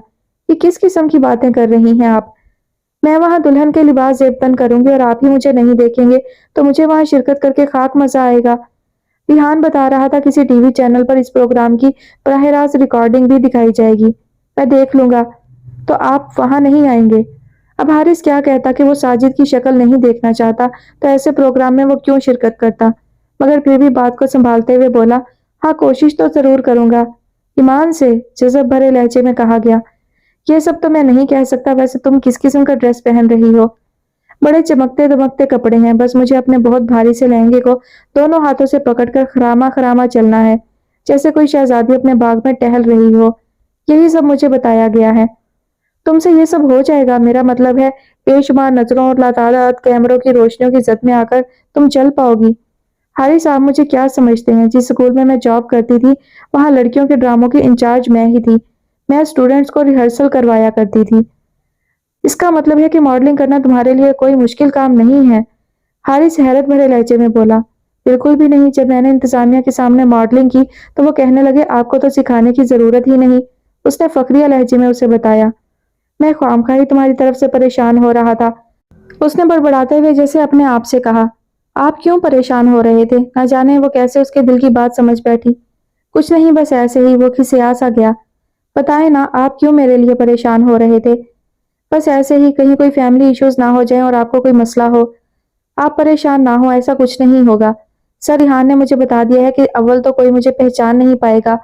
S1: ये किस किस्म की बातें कर रही हैं आप? मैं वहां दुल्हन के लिबास जेबतन करूंगी और आप ही मुझे नहीं देखेंगे तो मुझे वहां शिरकत करके खाक मजा आएगा। रिहान बता रहा था किसी टीवी चैनल पर इस प्रोग्राम की बराह रास्त रिकॉर्डिंग भी दिखाई जाएगी। मैं देख लूंगा। तो आप वहां नहीं आएंगे? अब हारिस क्या कहता कि वो साजिद की शक्ल नहीं देखना चाहता तो ऐसे प्रोग्राम में वो क्यों शिरकत करता, मगर फिर भी बात को संभालते हुए बोला, हाँ कोशिश तो जरूर करूंगा। ईमान से जज़ब भरे लहजे में कहा गया। ये सब तो मैं नहीं कह सकता, वैसे तुम किस किस्म का ड्रेस पहन रही हो? बड़े चमकते दमकते कपड़े हैं, बस मुझे अपने बहुत भारी से लहंगे को दोनों हाथों से पकड़कर खरामा खरामा चलना है, जैसे कोई शहजादी अपने बाग में टहल रही हो। यही सब मुझे बताया गया है। तुमसे ये सब हो जाएगा, मेरा मतलब है बेशुमार नजरों और लातादाद कैमरों की रोशनियों की जद में आकर तुम चल पाओगी। हारिस साहब मुझे क्या समझते हैं? जिस स्कूल में मैं जॉब करती थी वहां लड़कियों के ड्रामों की इंचार्ज मैं ही थी। मैं स्टूडेंट्स को रिहर्सल करवाया करती थी। इसका मतलब है कि मॉडलिंग करना तुम्हारे लिए कोई मुश्किल काम नहीं है? हारिस हैरत भरे लहजे में बोला, बिल्कुल भी नहीं। जब मैंने इंतजामिया के सामने मॉडलिंग की तो वो कहने लगे आपको तो सिखाने की जरूरत ही नहीं, اس نے فخریہ لہجے میں اسے بتایا۔ میں خواہ ہی تمہاری طرف سے پریشان ہو رہا تھا، اس نے بڑبڑاتے ہوئے جیسے اپنے آپ سے کہا۔ آپ کیوں پریشان ہو رہے تھے؟ نہ جانے وہ کیسے اس کے دل کی بات سمجھ بیٹھی۔ کچھ نہیں، بس ایسے ہی، وہ کھسیا سا گیا۔ بتائیں نا، آپ کیوں میرے لیے پریشان ہو رہے تھے؟ بس ایسے ہی، کہیں کوئی فیملی ایشوز نہ ہو جائیں اور آپ کو کوئی مسئلہ ہو۔ آپ پریشان نہ ہو، ایسا کچھ نہیں ہوگا۔ سر ریحان نے مجھے بتا دیا ہے کہ اول تو کوئی مجھے پہچان نہیں پائے گا،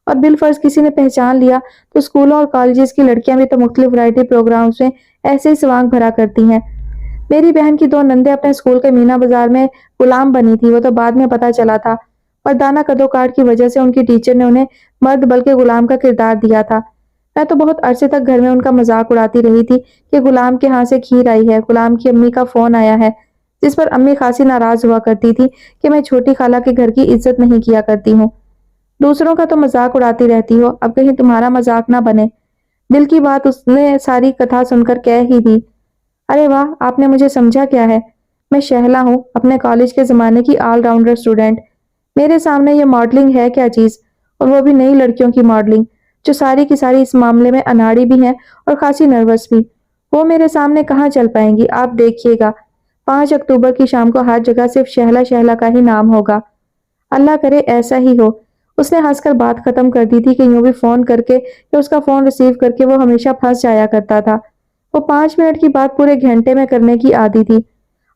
S1: اور بالفرض کسی نے پہچان لیا تو اسکولوں اور کالجز کی لڑکیاں بھی تو مختلف ورائٹی پروگرامز میں ایسے ہی سوانگ بھرا کرتی ہیں۔ میری بہن کی 2 نندیں اپنے اسکول کے مینا بازار میں غلام بنی تھی، وہ تو بعد میں پتا چلا تھا، مردانہ کدو کاٹ کی وجہ سے ان کی ٹیچر نے انہیں مرد بلکہ غلام کا کردار دیا تھا۔ میں تو بہت عرصے تک گھر میں ان کا مذاق اڑاتی رہی تھی کہ غلام کے ہاں سے کھیر آئی ہے، غلام کی امی کا فون آیا ہے، جس پر امی خاصی ناراض ہوا کرتی تھی کہ میں چھوٹی خالہ کے گھر کی عزت نہیں کیا کرتی ہوں۔ دوسروں کا تو مذاق اڑاتی رہتی ہو، اب کہیں تمہارا مذاق نہ بنے۔ دل کی بات اس نے ساری کتھا سن کر کہہ ہی دی۔ ارے واہ، آپ نے مجھے سمجھا کیا ہے؟ میں شہلا ہوں، اپنے کالج کے زمانے کی آل راؤنڈر اسٹوڈنٹ۔ میرے سامنے یہ ماڈلنگ ہے کیا چیز، اور وہ بھی نئی لڑکیوں کی ماڈلنگ، جو ساری کی ساری اس معاملے میں اناڑی بھی ہیں اور خاصی نروس بھی۔ وہ میرے سامنے کہاں چل پائیں گی، آپ دیکھیے گا 5 اکتوبر کی شام کو ہر جگہ صرف شہلا شہلا کا ہی نام ہوگا۔ اللہ کرے ایسا ہی ہو۔ اس نے ہنس کر بات ختم کر دی تھی کہ یوں بھی فون کر کے یا اس کا فون ریسیو کر کے وہ ہمیشہ پھنس جایا کرتا تھا۔ وہ 5 منٹ کی بات پورے گھنٹے میں کرنے کی عادی تھی،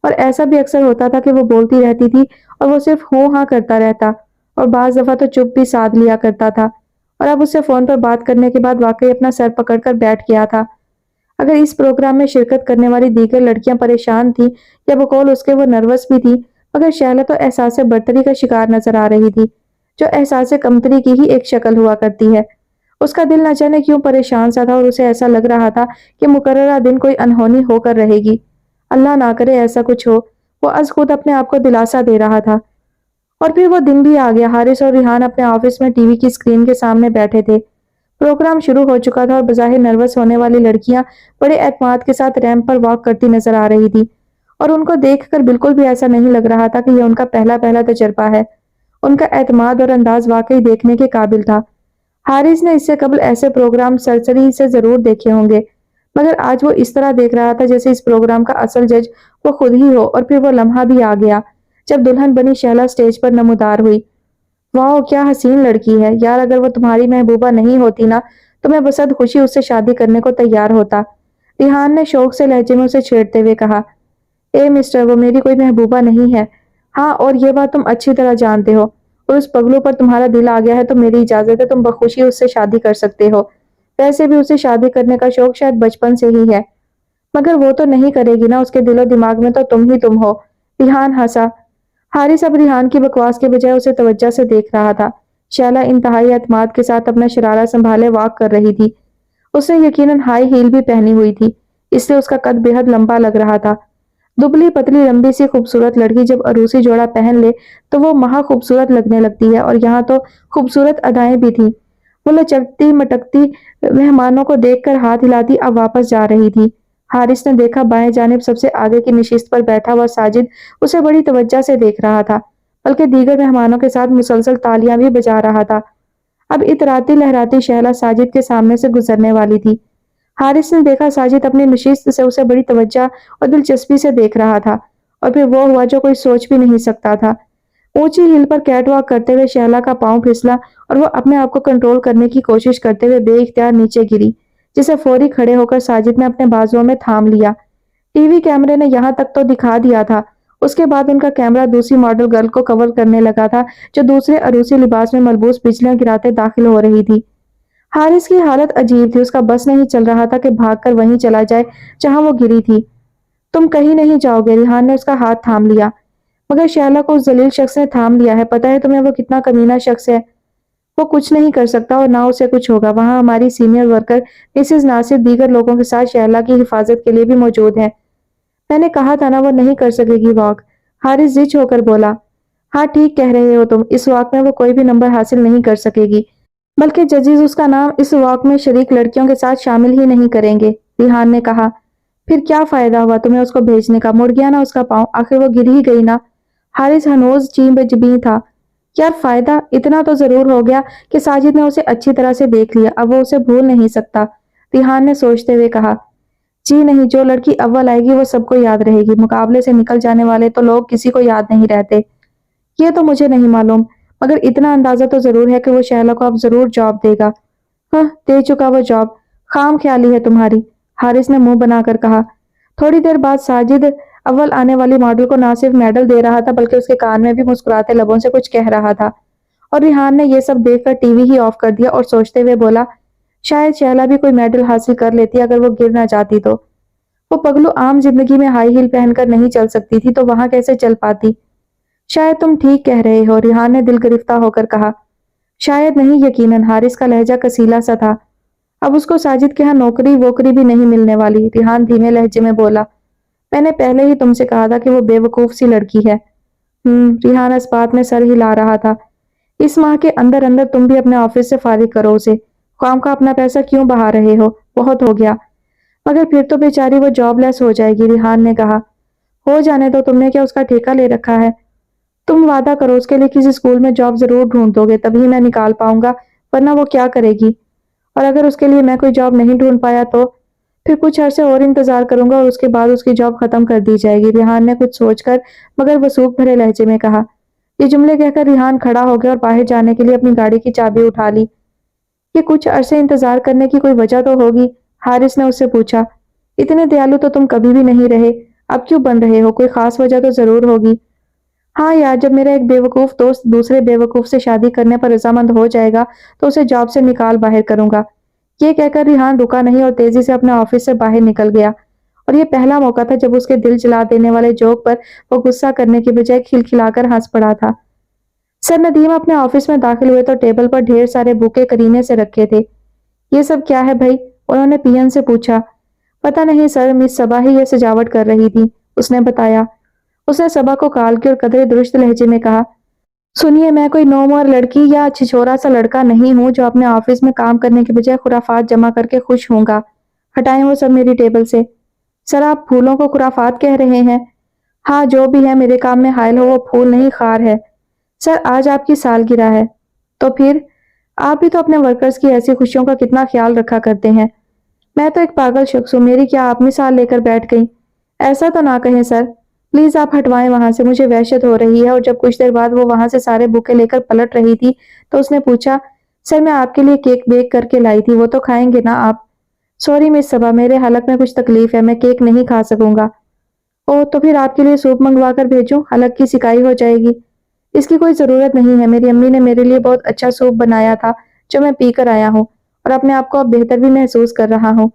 S1: اور ایسا بھی اکثر ہوتا تھا کہ وہ بولتی رہتی تھی اور وہ صرف ہوں ہاں کرتا رہتا، اور بعض دفعہ تو چپ بھی سادھ لیا کرتا تھا، اور اب اس سے فون پر بات کرنے کے بعد واقعی اپنا سر پکڑ کر بیٹھ گیا تھا۔ اگر اس پروگرام میں شرکت کرنے والی دیگر لڑکیاں پریشان تھیں یا بقول اس کے وہ نروس بھی تھی، مگر شہلا تو احساس برتری کا شکار نظر آ رہی تھی، جو احساس کمتری کی ہی ایک شکل ہوا کرتی ہے۔ اس کا دل نہ جانے کیوں پریشان سا تھا، اور اسے ایسا لگ رہا تھا کہ مقررہ دن کوئی انہونی ہو کر رہے گی۔ اللہ نہ کرے ایسا کچھ ہو، وہ از خود اپنے آپ کو دلاسا دے رہا تھا۔ اور پھر وہ دن بھی آ گیا۔ حارث اور ریحان اپنے آفس میں ٹی وی کی اسکرین کے سامنے بیٹھے تھے۔ پروگرام شروع ہو چکا تھا اور بظاہر نروس ہونے والی لڑکیاں بڑے اعتماد کے ساتھ ریمپ پر واک کرتی نظر آ رہی تھی، اور ان کو دیکھ کر بالکل بھی ایسا نہیں لگ رہا تھا کہ یہ ان کا پہلا تجربہ ہے۔ ان کا اعتماد اور انداز واقعی دیکھنے کے قابل تھا۔ حارث نے اس سے قبل ایسے پروگرام سرسری سے ضرور دیکھے ہوں گے، مگر آج وہ اس طرح دیکھ رہا تھا جیسے اس پروگرام کا اصل جج وہ خود ہی ہو۔ اور پھر وہ لمحہ بھی آ گیا جب دلہن بنی شہلا سٹیج پر نمودار ہوئی۔ واؤ، کیا حسین لڑکی ہے یار، اگر وہ تمہاری محبوبہ نہیں ہوتی نا تو میں بصد خوشی اس سے شادی کرنے کو تیار ہوتا، ریحان نے شوق سے لہجے میں اسے چھیڑتے ہوئے کہا۔ اے مسٹر، وہ میری کوئی محبوبہ نہیں ہے، ہاں، اور یہ بات تم اچھی طرح جانتے ہو، اور اس پگلو پر تمہارا دل آ گیا ہے تو میری اجازت ہے، تم بخوشی اس سے شادی کر سکتے ہو۔ ویسے بھی اسے شادی کرنے کا شوق شاید بچپن سے ہی ہے، مگر وہ تو نہیں کرے گی نا، اس کے دل و دماغ میں تو تم ہی تم ہو۔ ریحان ہنسا۔ حارث اب ریحان کی بکواس کے بجائے اسے توجہ سے دیکھ رہا تھا۔ شہلا انتہائی اعتماد کے ساتھ اپنا شرارہ سنبھالے واک کر رہی تھی۔ اس نے یقیناً ہائی ہیل بھی پہنی ہوئی تھی، اس لیے اس کا قد بے حد لمبا لگ رہا تھا۔ دبلی پتلی لمبی سی خوبصورت لڑکی جب عروسی جوڑا پہن لے تو وہ مہا خوبصورت لگنے لگتی ہے، اور یہاں تو خوبصورت ادائیں بھی تھیں۔ وہ لچکتی مٹکتی مہمانوں کو دیکھ کر ہاتھ ہلاتی اب واپس جا رہی تھی۔ حارث نے دیکھا بائیں جانب سب سے آگے کی نشست پر بیٹھا ہوا ساجد اسے بڑی توجہ سے دیکھ رہا تھا، بلکہ دیگر مہمانوں کے ساتھ مسلسل تالیاں بھی بجا رہا تھا۔ اب اتراتی لہراتی شہلا ساجد کے سامنے سے گزرنے والی تھی۔ حارث نے دیکھا ساجد اپنی نشست سے اسے بڑی توجہ اور دلچسپی سے دیکھ رہا تھا، اور پھر وہ ہوا جو کوئی سوچ بھی نہیں سکتا تھا۔ اونچی ہل پر کیٹ واک کرتے ہوئے شہلا کا پاؤں پھسلا اور وہ اپنے آپ کو کنٹرول کرنے کی کوشش کرتے ہوئے بے اختیار نیچے گری، جسے فوری کھڑے ہو کر ساجد نے اپنے بازوؤں میں تھام لیا۔ ٹی وی کیمرے نے یہاں تک تو دکھا دیا تھا، اس کے بعد ان کا کیمرہ دوسری ماڈل گرل کو کور کرنے لگا تھا جو دوسرے عروسی لباس میں ملبوس بجلیاں گراتے داخل ہو رہی تھی۔ حارث کی حالت عجیب تھی، اس کا بس نہیں چل رہا تھا کہ بھاگ کر وہیں چلا جائے جہاں وہ گری تھی۔ تم کہیں نہیں جاؤ گے، ریحان نے اس کا ہاتھ تھام لیا۔ مگر شہلا کو اس ذلیل شخص نے تھام لیا ہے، پتہ ہے تمہیں وہ کتنا کمینہ شخص ہے؟ وہ کچھ نہیں کر سکتا اور نہ اسے کچھ ہوگا۔ وہاں ہماری سینئر ورکر مسز ناصر دیگر لوگوں کے ساتھ شہلا کی حفاظت کے لیے بھی موجود ہیں۔ میں نے کہا تھا نا وہ نہیں کر سکے گی واک، حارث زچ ہو کر بولا۔ ہاں ٹھیک کہہ رہے ہو تم، اس واک میں وہ کوئی بھی نمبر حاصل نہیں کر سکے گی، بلکہ ججز اس کا نام اس واک میں شریک لڑکیوں کے ساتھ شامل ہی نہیں کریں گے، ریحان نے کہا۔ پھر کیا فائدہ ہوا تمہیں اس کو بھیجنے کا، مڑ گیا نا اس کا پاؤں، آخر وہ گر ہی گئی نا۔ حارث ہنوز چین بے جبیں تھا۔ यार फायदा इतना तो जरूर हो गया कि साजिद ने उसे अच्छी तरह से देख लिया, अब वो उसे भूल नहीं सकता। रिहान ने सोचते हुए कहा, जी नहीं, जो लड़की अव्वल आएगी वो सबको याद रहेगी, मुकाबले से निकल जाने वाले तो लोग किसी को याद नहीं रहते। ये तो मुझे नहीं मालूम, मगर इतना अंदाजा तो जरूर है कि वो शैला को अब जरूर जॉब देगा। हाँ, दे चुका वो जॉब, खाम ख्याली है तुम्हारी, हारिस ने मुंह बनाकर कहा। थोड़ी देर बाद साजिद अव्वल आने वाली मॉडल को ना सिर्फ मेडल दे रहा था बल्कि उसके कान में भी मुस्कुराते लबों से कुछ कह रहा था। और रिहान ने यह सब देखकर टीवी ही ऑफ कर दिया और सोचते हुए बोला, शायद शैला भी कोई मेडल हासिल कर लेती अगर वो गिर ना जाती तो। वो पगलू आम जिंदगी में हाई हील पहनकर नहीं चल सकती थी तो वहां कैसे चल पाती। शायद तुम ठीक कह रहे हो, रिहान ने दिल गिरफ्ता होकर कहा। शायद नहीं, यकीनन, हारिस का लहजा कसीला सा था। अब उसको साजिद के यहाँ नौकरी वोकरी भी नहीं मिलने वाली, रिहान धीमे लहजे में बोला। मैंने पहले ही तुमसे कहा था कि वो बेवकूफ सी लड़की है। रिहान इस बात में सर हिला रहा था। इस माह के अंदर अंदर तुम भी अपने ऑफिस से फारिग करो उसे, काम का अपना पैसा क्यों बहा रहे हो, बहुत हो गया। मगर फिर तो बेचारी वो जॉबलेस हो जाएगी, रिहान ने कहा। हो जाने दो, तुमने क्या उसका ठेका ले रखा है? तुम वादा करो उसके लिए किसी स्कूल में जॉब जरूर ढूंढ दोगे, तभी मैं निकाल पाऊंगा, वरना वो क्या करेगी? और अगर उसके लिए मैं कोई जॉब नहीं ढूंढ पाया तो फिर कुछ अरसे और इंतजार करूंगा और उसके बाद उसकी जॉब खत्म कर दी जाएगी, रिहान ने कुछ सोचकर मगर वसूख भरे लहजे में कहा। ये जुमले कहकर रिहान खड़ा हो गया और बाहर जाने के लिए अपनी गाड़ी की चाबी उठा ली। ये कुछ अरसे इंतजार करने की कोई वजह तो होगी, हारिस ने उससे पूछा। इतने दयालु तो तुम कभी भी नहीं रहे, अब क्यों बन रहे हो? कोई खास वजह तो जरूर होगी। हाँ यार, जब मेरा एक बेवकूफ दोस्त दूसरे बेवकूफ से शादी करने पर रजामंद हो जाएगा तो उसे जॉब से निकाल बाहर करूंगा। ये कहकर रिहान रुका नहीं और तेजी से अपने ऑफिस से बाहर निकल गया। और ये पहला मौका था जब उसके दिल जला देने वाले जोक पर वो गुस्सा करने की बजाय खिलखिलाकर हंस पड़ा था। सर नदीम अपने ऑफिस में दाखिल हुए तो टेबल पर ढेर सारे बुके करीने से रखे थे। ये सब क्या है भाई? उन्होंने पियन से पूछा। पता नहीं सर, मिस सबा ही ये सजावट कर रही थी, उसने बताया। उसने सबा को काल के और कदरे दुरुस्त लहजे में कहा, सुनिए, मैं कोई नौमर लड़की या छिछोरा सा लड़का नहीं हूं जो अपने ऑफिस में काम करने के बजाय खुराफात जमा करके खुश होऊंगा। हटाएं वो सब मेरी टेबल से। सर, आप फूलों को खुराफात कह रहे हैं? हाँ, जो भी है, मेरे काम में हायल हो वो फूल नहीं खार है। सर, आज आपकी सालगिरह है। तो फिर आप भी तो अपने वर्कर्स की ऐसी खुशियों का कितना ख्याल रखा करते हैं। मैं तो एक पागल शख्स हूँ, मेरी क्या आप मिसाल लेकर बैठ गई? ऐसा तो ना कहें सर, प्लीज आप हटवाएं वहां से, मुझे वहशत हो रही है। और जब कुछ देर बाद वो वहां से सारे बुके लेकर पलट रही थी तो उसने पूछा, सर मैं आपके लिए केक बेक करके लाई थी, वो तो खाएंगे ना आप? सॉरी मिस सबा, मेरे हलक में कुछ तकलीफ है, मैं केक नहीं खा सकूंगा। ओ, तो फिर आपके लिए सूप मंगवा कर भेजूं, हलक की सिकाई हो जाएगी। इसकी कोई जरूरत नहीं है, मेरी अम्मी ने मेरे लिए बहुत अच्छा सूप बनाया था जो मैं पी कर आया हूँ और अपने आप को अब बेहतर भी महसूस कर रहा हूँ।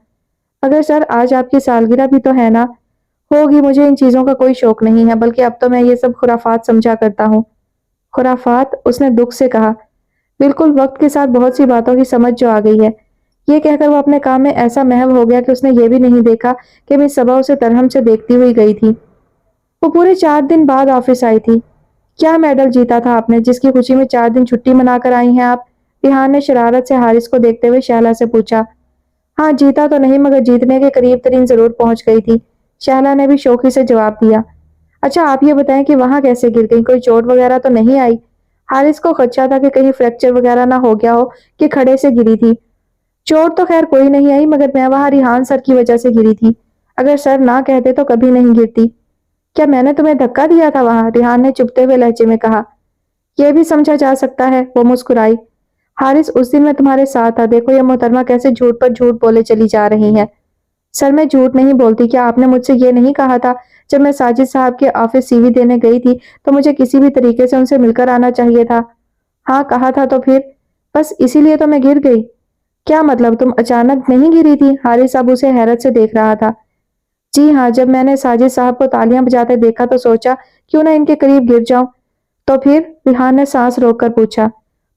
S1: अगर सर आज आपकी सालगिरह भी तो है ना? होगी, मुझे इन चीजों का कोई शौक नहीं है, बल्कि अब तो मैं ये सब खुराफात समझा करता हूँ। खुराफात? उसने दुख से कहा। बिल्कुल, वक्त के साथ बहुत सी बातों की समझ जो आ गई है। ये कहकर वो अपने काम में ऐसा महव हो गया कि उसने ये भी नहीं देखा कि मिस सबा उसे तरहम से देखती हुई गई थी। वो पूरे 4 दिन बाद ऑफिस आई थी। क्या मेडल जीता था आपने जिसकी खुशी में 4 दिन छुट्टी मनाकर आई हैं आप? रिहान ने शरारत से हारिस को देखते हुए शैला से पूछा। हाँ, जीता तो नहीं मगर जीतने के करीब तरीन जरूर पहुंच गई थी, शैला ने भी शौकी से जवाब दिया। अच्छा, आप ये बताएं कि वहां कैसे गिर गई, कोई चोट वगैरह तो नहीं आई? हारिस को खदशा था कि कहीं फ्रैक्चर वगैरह ना हो गया हो कि खड़े से गिरी थी। चोट तो खैर कोई नहीं आई, मगर मैं वहां रिहान सर की वजह से गिरी थी, अगर सर ना कहते तो कभी नहीं गिरती। क्या मैंने तुम्हें धक्का दिया था वहां? रिहान ने चुभते हुए लहजे में कहा। यह भी समझा जा सकता है, वो मुस्कुराई। हारिस, उस दिन मैं तुम्हारे साथ था, देखो ये मोहतरमा कैसे झूठ पर झूठ बोले चली जा रही है। सर मैं झूठ नहीं बोलती, क्या आपने मुझसे ये नहीं कहा था जब मैं साजिद साहब के ऑफिस सीवी देने गई थी तो मुझे किसी भी तरीके से उनसे मिलकर आना चाहिए था? हाँ कहा था, तो फिर? बस इसीलिए तो मैं गिर गई। क्या मतलब, तुम अचानक नहीं गिरी थी? हारिस अब उसे हैरत से देख रहा था। जी हाँ, जब मैंने साजिद साहब को तालियां बजाते देखा तो सोचा क्यों ना इनके करीब गिर जाऊं। तो फिर? रिहान ने सांस रोककर पूछा।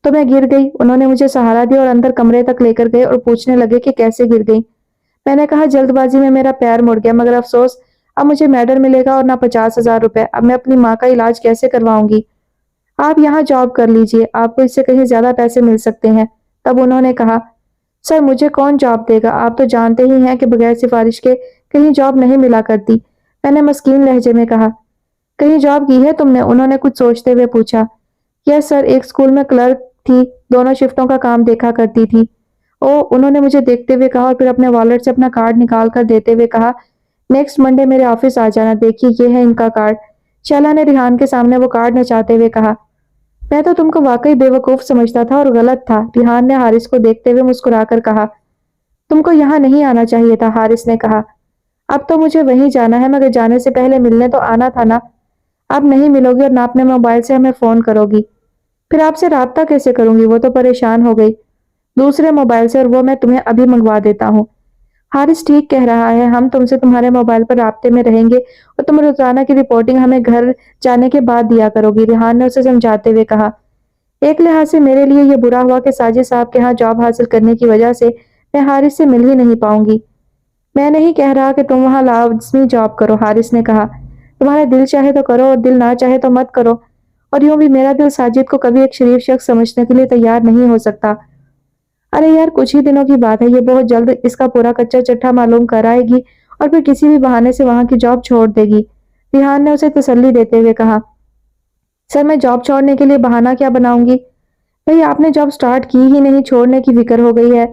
S1: तो मैं गिर गई, उन्होंने मुझे सहारा दिया और अंदर कमरे तक लेकर गए और पूछने लगे कि कैसे गिर गई। मैंने कहा जल्दबाजी में मेरा पैर मुड़ गया, मगर अफसोस, अब मुझे मेडल मिलेगा और ना 50,000 रुपए, अब मैं अपनी माँ का इलाज कैसे करवाऊंगी? आप यहाँ जॉब कर लीजिए, आपको इससे कहीं ज्यादा पैसे मिल सकते हैं। तब उन्होंने कहा, सर मुझे कौन जॉब देगा, आप तो जानते ही हैं कि बगैर सिफारिश के कहीं जॉब नहीं मिला करती। मैंने मस्कीन लहजे में कहा। कहीं जॉब की है तुमने? उन्होंने कुछ सोचते हुए पूछा। यस सर, एक स्कूल में क्लर्क थी, दोनों शिफ्टों का काम देखा करती थी। उन्होंने मुझे देखते हुए कहा और फिर अपने वॉलेट से अपना कार्ड निकाल कर देते हुए कहा, नेक्स्ट मंडे मेरे ऑफिस आ जाना, देखिए ये है इनका कार्ड। शैला ने रिहान के सामने वो कार्ड नचाते हुए कहा। मैं तो तुमको वाकई बेवकूफ समझता था और गलत था, रिहान ने हारिस को देखते हुए मुस्कुराकर कहा। तुमको यहाँ नहीं आना चाहिए था, हारिस ने कहा। अब तो मुझे वहीं जाना है, मगर जाने से पहले मिलने तो आना था ना। आप नहीं मिलोगी और ना अपने मोबाइल से हमें फोन करोगी, फिर आपसे राब्ता कैसे करूंगी? वो तो परेशान हो गई। दूसरे मोबाइल से, और वो मैं तुम्हें अभी मंगवा देता हूँ। हारिस ठीक कह रहा है, हम तुमसे तुम्हारे मोबाइल पर राब्ते में रहेंगे और तुम रोजाना की रिपोर्टिंग हमें घर जाने के बाद दिया करोगी, रिहान ने उसे समझाते हुए कहा। एक लिहाज से मेरे लिए ये बुरा हुआ कि साजिद साहब के यहाँ जॉब हासिल करने की वजह से मैं हारिस से मिल ही नहीं पाऊंगी। मैं नहीं कह रहा कि तुम वहां लाजमी जॉब करो, हारिस ने कहा। तुम्हारा दिल चाहे तो करो और दिल ना चाहे तो मत करो। और यूं भी मेरा दिल साजिद को कभी एक शरीफ शख्स समझने के लिए तैयार नहीं हो सकता। अरे यार, कुछ ही दिनों की बात है, ये बहुत जल्द इसका पूरा कच्चा चिट्ठा मालूम कर आएगी और फिर किसी भी बहाने से वहां की जॉब छोड़ देगी, रिहान ने उसे तसल्ली देते हुए कहा। सर, मैं जॉब छोड़ने के लिए बहाना क्या बनाऊंगी? भाई, आपने जॉब स्टार्ट की ही नहीं, छोड़ने की फिक्र हो गई है।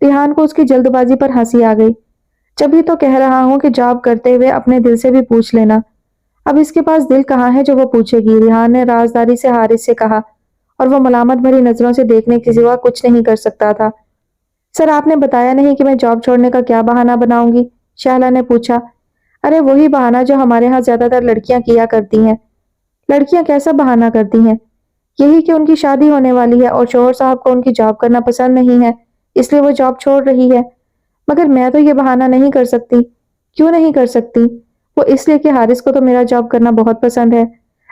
S1: रिहान को उसकी जल्दबाजी पर हंसी आ गई। जब भी तो कह रहा हूं कि जॉब करते हुए अपने दिल से भी पूछ लेना। अब इसके पास दिल कहाँ है जो वो पूछेगी, रिहान ने राजदारी से हारिस से कहा, और वो मलामत भरी नजरों से देखने के सिवा कुछ नहीं कर सकता था। सर, आपने बताया नहीं कि मैं जॉब छोड़ने का क्या बहाना बनाऊंगी, शहला ने पूछा। अरे वही बहाना जो हमारे यहाँ ज्यादातर लड़कियां किया करती हैं। लड़कियां कैसा बहाना करती हैं? यही कि उनकी शादी होने वाली है और शोहर साहब को उनकी जॉब करना पसंद नहीं है, इसलिए वो जॉब छोड़ रही है। मगर मैं तो ये बहाना नहीं कर सकती। क्यों नहीं कर सकती? वो इसलिए कि हारिस को तो मेरा जॉब करना बहुत पसंद है।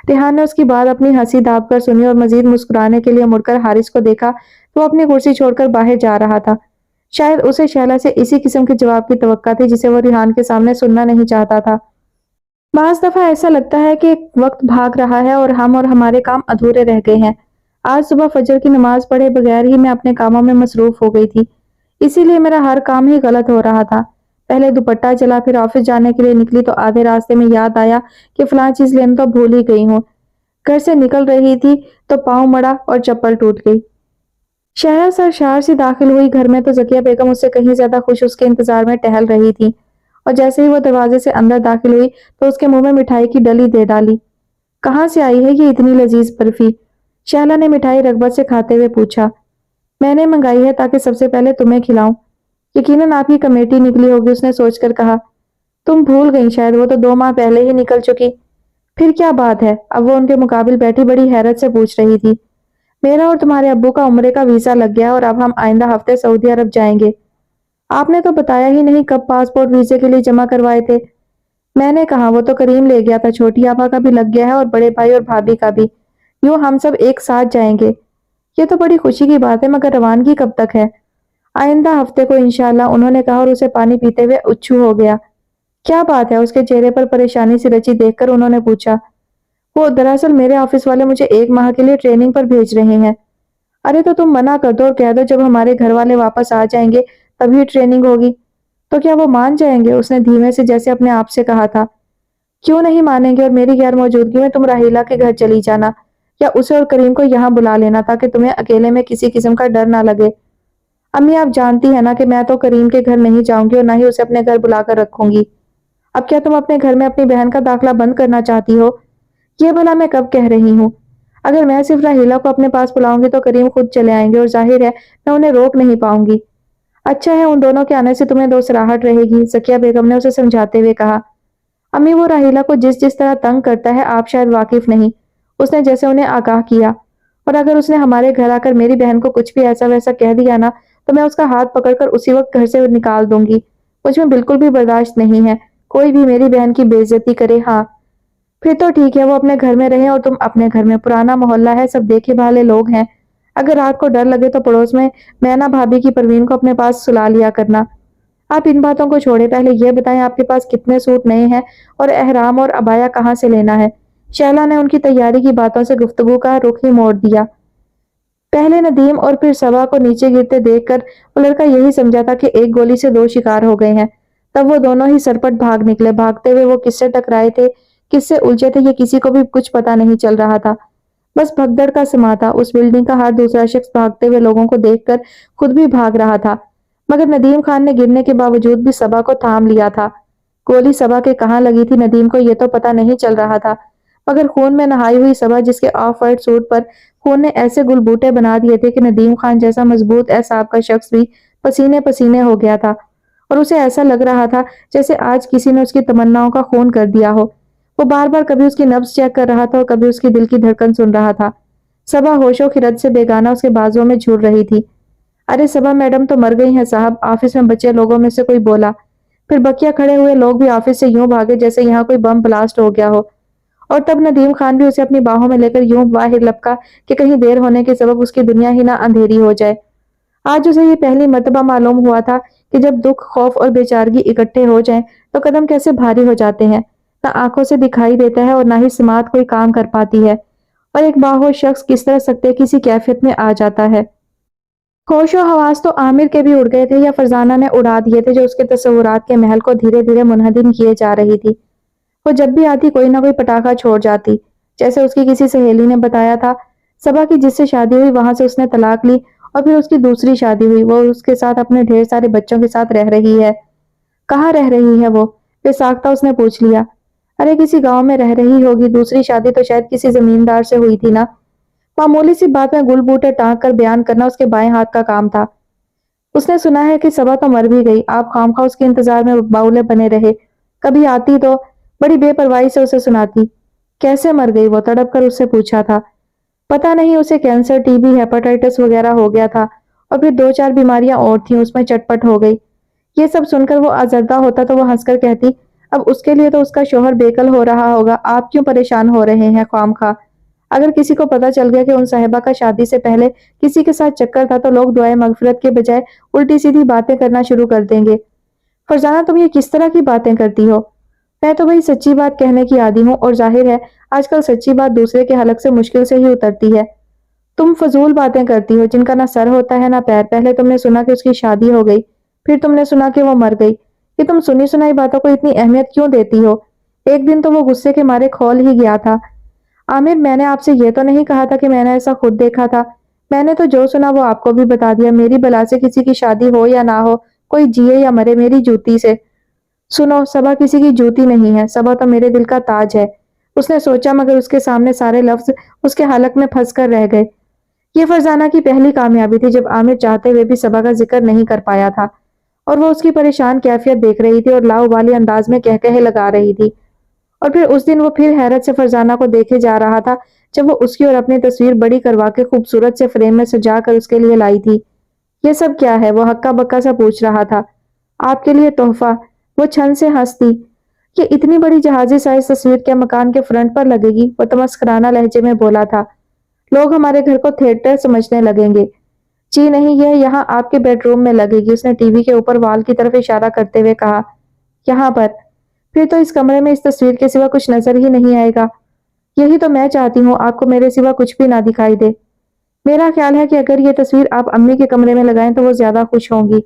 S1: रिहान ने उसकी बात अपनी हंसी दाब कर सुनी और मजीद मुस्कुराने के लिए मुड़कर हारिस को देखा तो वो अपनी कुर्सी छोड़कर बाहर जा रहा था। शायद उसे शैला से इसी किस्म के जवाब की तवक्का थी जिसे वो रिहान के सामने सुनना नहीं चाहता था। बाज दफा ऐसा लगता है कि वक्त भाग रहा है और हम और हमारे काम अधूरे रह गए हैं। आज सुबह फजर की नमाज पढ़े बगैर ही मैं अपने कामों में मसरूफ हो गई थी, इसीलिए मेरा हर काम ही गलत हो रहा था। पहले दुपट्टा चला, फिर ऑफिस जाने के लिए निकली तो आधे रास्ते में याद आया कि फलां चीज लेना तो भूल ही गई हूँ। घर से निकल रही थी तो पाँव मड़ा और चप्पल टूट गई। शहर सरशार से दाखिल हुई घर में तो जकिया बेगम उससे कहीं ज्यादा खुश उसके इंतजार में टहल रही थी, और जैसे ही वो दरवाजे से अंदर दाखिल हुई तो उसके मुंह में मिठाई की डली दे डाली। कहाँ से आई है ये इतनी लजीज बर्फी? शहला ने मिठाई रगबत से खाते हुए पूछा। मैंने मंगाई है ताकि सबसे पहले तुम्हें खिलाऊं। यकीनन आपकी कमेटी निकली होगी, उसने सोचकर कहा। तुम भूल गई शायद, वो तो 2 माह पहले ही निकल चुकी। फिर क्या बात है? अब वो उनके मुकाबिल बैठी बड़ी हैरत से पूछ रही थी। मेरा और तुम्हारे अब्बू का उम्रे का वीजा लग गया और अब हम आइंदा हफ्ते सऊदी अरब जाएंगे। आपने तो बताया ही नहीं कब पासपोर्ट वीजे के लिए जमा करवाए थे। मैंने कहा, वो तो करीम ले गया था, छोटी आपा का भी लग गया है और बड़े भाई और भाभी का भी। यूं हम सब एक साथ जाएंगे। ये तो बड़ी खुशी की बात है, मगर रवानगी कब तक है? आइंदा हफ्ते को इंशाल्लाह, उन्होंने कहा और उसे पानी पीते हुए उच्छू हो गया। क्या बात है? उसके चेहरे पर परेशानी सी रची देखकर उन्होंने पूछा। वो दरअसल मेरे ऑफिस वाले मुझे 1 माह के लिए ट्रेनिंग पर भेज रहे हैं। अरे तो तुम मना कर दो और कह दो जब हमारे घर वाले वापस आ जाएंगे तभी ट्रेनिंग होगी। तो क्या वो मान जाएंगे? उसने धीमे से जैसे अपने आप से कहा था। क्यों नहीं मानेंगे, और मेरी गैर मौजूदगी में तुम राहीला के घर चली जाना या उसे और करीम को यहाँ बुला लेना ताकि तुम्हें अकेले में किसी किस्म का डर ना लगे। अम्मी, आप जानती है ना कि मैं तो करीम के घर नहीं जाऊंगी और ना ही उसे अपने घर बुलाकर रखूंगी। अब क्या तुम अपने घर में अपनी बहन का दाखिला बंद करना चाहती हो? ये भला मैं कब कह रही हूँ? अगर मैं सिर्फ राहीला को अपने पास बुलाऊंगी तो करीम खुद चले आएंगे और जाहिर है मैं उन्हें रोक नहीं पाऊंगी। अच्छा है, उन दोनों के आने से तुम्हें दो सराहट रहेगी, सकिया बेगम ने उसे समझाते हुए कहा। अम्मी, वो राहीला को जिस जिस तरह तंग करता है आप शायद वाकिफ नहीं, उसने जैसे उन्हें आगाह किया। और अगर उसने हमारे घर आकर मेरी बहन को कुछ भी ऐसा वैसा कह दिया ना तो मैं उसका हाथ पकड़कर उसी वक्त घर से निकाल दूंगी। मुझ में बिल्कुल भी बर्दाश्त नहीं है कोई भी मेरी बहन की बेइज्जती करे। हाँ, फिर तो ठीक है, वो अपने घर में रहे और तुम अपने घर में। पुराना मोहल्ला है, सब देखे भाले लोग हैं। अगर रात को डर लगे तो पड़ोस में मैना भाभी की परवीन को अपने पास सुला लिया करना। आप इन बातों को छोड़े, पहले ये बताएं आपके पास कितने सूट नए हैं और एहराम और अबाया कहाँ से लेना है? शैला ने उनकी तैयारी की बातों से गुफ्तगू का रुख ही मोड़ दिया। पहले नदीम और फिर सबा को नीचे गिरते देखकर वो लड़का यही समझा था कि एक गोली से 2 शिकार हो गए हैं। तब वो दोनों ही सरपट भाग निकले। भागते हुए वो किससे टकराए थे, किससे उलझे थे, ये किसी को भी कुछ पता नहीं चल रहा था। बस भगदड़ का समा था। उस बिल्डिंग का हर दूसरा शख्स भागते हुए लोगों को देखकर खुद भी भाग रहा था, मगर नदीम खान ने गिरने के बावजूद भी सबा को थाम लिया था। गोली सबा के कहाँ लगी थी नदीम को ये तो पता नहीं चल रहा था, मगर खून में नहाई हुई सबा, जिसके ऑफ वाइट सूट पर खून ने ऐसे गुलबूटे बना दिए थे कि नदीम खान जैसा मजबूत एहसाब का शख्स भी पसीने पसीने हो गया था, और उसे ऐसा लग रहा था जैसे आज किसी ने उसकी तमन्नाओं का खून कर दिया हो। वो बार बार कभी उसकी नब्ज चेक कर रहा था और कभी उसकी दिल की धड़कन सुन रहा था। सबा होशो खिरत से बेगाना उसके बाजुओं में झूल रही थी। अरे सबा मैडम तो मर गई हैं साहब, ऑफिस में बचे लोगों में से कोई बोला। फिर बकिया खड़े हुए लोग भी ऑफिस से यूं भागे जैसे यहाँ कोई बम ब्लास्ट हो गया हो, और तब नदीम खान भी उसे अपनी बाहों में लेकर यूं बाहर लपका कि कहीं देर होने के सबब उसकी दुनिया ही ना अंधेरी हो जाए। आज उसे ये पहली मर्तबा मालूम हुआ था कि जब दुख, खौफ और बेचारगी इकट्ठे हो जाएं तो कदम कैसे भारी हो जाते हैं। ना आंखों से दिखाई देता है और ना ही सिमात कोई काम कर पाती है, और एक बाहोश शख्स किस तरह सकते किसी कैफियत में आ जाता है। होशो हवास तो आमिर के भी उड़ गए थे या फरजाना ने उड़ा दिए थे, जो उसके तस्वुरात के महल को धीरे धीरे मुनहदिम किए जा रही थी। वो जब भी आती कोई ना कोई पटाखा छोड़ जाती। जैसे उसकी किसी सहेली ने बताया था, सबा की जिससे शादी हुई वहां से उसने तलाक ली और फिर उसकी दूसरी शादी हुई। वो उसके साथ अपने ढेर सारे बच्चों के साथ रह रही है। कहाँ रह रही है वो? बेसाख्ता उसने पूछ लिया। अरे किसी गांव में रह रही होगी, दूसरी शादी तो शायद किसी जमींदार से हुई थी ना। मामूली सी बात में गुल बूटे टांग कर बयान करना उसके बाएं हाथ का काम था। उसने सुना है कि सबा तो मर भी गई, आप खामखा उसके इंतजार में बाउले बने रहे। कभी आती तो बड़ी बेपरवाही से उसे सुनाती। कैसे मर गई वो? तड़प कर उससे पूछा था। पता नहीं, उसे कैंसर, टीबी, हेपेटाइटिस वगैरह हो गया था, और फिर दो चार बीमारियां और थीं, उसमें चटपट हो गई। ये सब सुनकर वो आजर्दा होता तो वो हंसकर कहती, अब उसके लिए तो उसका शोहर बेकल हो रहा होगा, आप क्यों परेशान हो रहे हैं खामखा। अगर किसी को पता चल गया कि उन साहिबा का शादी से पहले किसी के साथ चक्कर था तो लोग दुआए मगफिरत के बजाय उल्टी सीधी बातें करना शुरू कर देंगे। फरजाना, तुम ये किस तरह की बातें करती हो? मैं तो भाई सच्ची बात कहने की आदी हूँ, और जाहिर है आजकल सच्ची बात दूसरे के हलक से मुश्किल से ही उतरती है। तुम फजूल बातें करती हो जिनका ना सर होता है ना पैर। पहले तुमने सुना कि उसकी शादी हो गई, फिर तुमने सुना कि वो मर गई। ये तुम सुनी सुनाई बातों को इतनी अहमियत क्यों देती हो? एक दिन तो वो गुस्से के मारे खोल ही गया था। आमिर, मैंने आपसे ये तो नहीं कहा था कि मैंने ऐसा खुद देखा था। मैंने तो जो सुना वो आपको भी बता दिया। मेरी बला से किसी की शादी हो या ना हो, कोई जिए या मरे, मेरी जूती से। सुनो, सबा किसी की जूती नहीं है, सबा तो मेरे दिल का ताज है। उसने सोचा, मगर उसके सामने सारे लफ्ज उसके हलक में फंस कर रह गए। ये फरजाना की पहली कामयाबी थी जब आमिर चाहते हुए भी सबा का जिक्र नहीं कर पाया था, और वो उसकी परेशान कैफियत देख रही थी और लाउबाली अंदाज में कह कहे लगा रही थी। और फिर उस दिन वो फिर हैरत से फरजाना को देखे जा रहा था जब वो उसकी और अपनी तस्वीर बड़ी करवा के खूबसूरत से फ्रेम में सजा कर उसके लिए लाई थी। ये सब क्या है? वो हक्का बक्का सा पूछ रहा था। आपके लिए तोहफा। वो छन से हंसती। ये इतनी बड़ी जहाजी साइज तस्वीर क्या मकान के फ्रंट पर लगेगी? वो तमस्कराना लहजे में बोला था। लोग हमारे घर को थिएटर समझने लगेंगे। जी नहीं, यह यहाँ आपके बेडरूम में लगेगी। उसने टीवी के ऊपर वाल की तरफ इशारा करते हुए कहा। यहाँ पर? फिर तो इस कमरे में इस तस्वीर के सिवा कुछ नजर ही नहीं आएगा। यही तो मैं चाहती हूँ, आपको मेरे सिवा कुछ भी ना दिखाई दे। मेरा ख्याल है कि अगर ये तस्वीर आप अम्मी के कमरे में लगाएं तो वो ज्यादा खुश होंगी।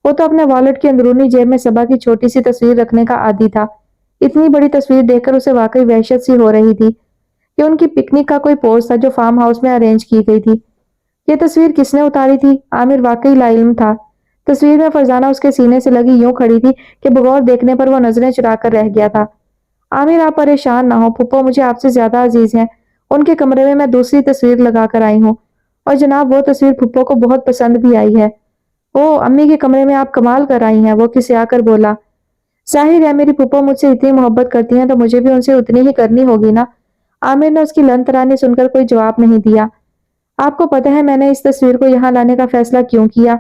S1: वो तो अपने वॉलेट की अंदरूनी जेब में सबा की छोटी सी तस्वीर रखने का आदी था। इतनी बड़ी तस्वीर देखकर उसे वाकई वहशत सी हो रही थी। ये उनकी पिकनिक का कोई पोज था जो फार्म हाउस में अरेंज की गई थी। ये तस्वीर किसने उतारी थी? आमिर वाकई लाइल्म था। तस्वीर में फरजाना उसके सीने से लगी यूं खड़ी थी कि बगौर देखने पर वो नजरें चुरा कर रह गया था। आमिर, आप परेशान ना हो, फुप्पो मुझे आपसे ज्यादा अजीज हैं। उनके कमरे में मैं दूसरी तस्वीर लगा कर आई हूँ, और जनाब वो तस्वीर फुप्पो को बहुत पसंद भी आई है। ओ, अम्मी के कमरे में आप कमाल कर आई हैं, वो किसे आकर बोला। जाहिर है मेरी फुप्पो मुझसे इतनी मोहब्बत करती हैं तो मुझे भी उनसे उतनी ही करनी होगी ना। आमिर ने उसकी लन तरानी सुनकर कोई जवाब नहीं दिया। आपको पता है मैंने इस तस्वीर को यहाँ लाने का फैसला क्यों किया?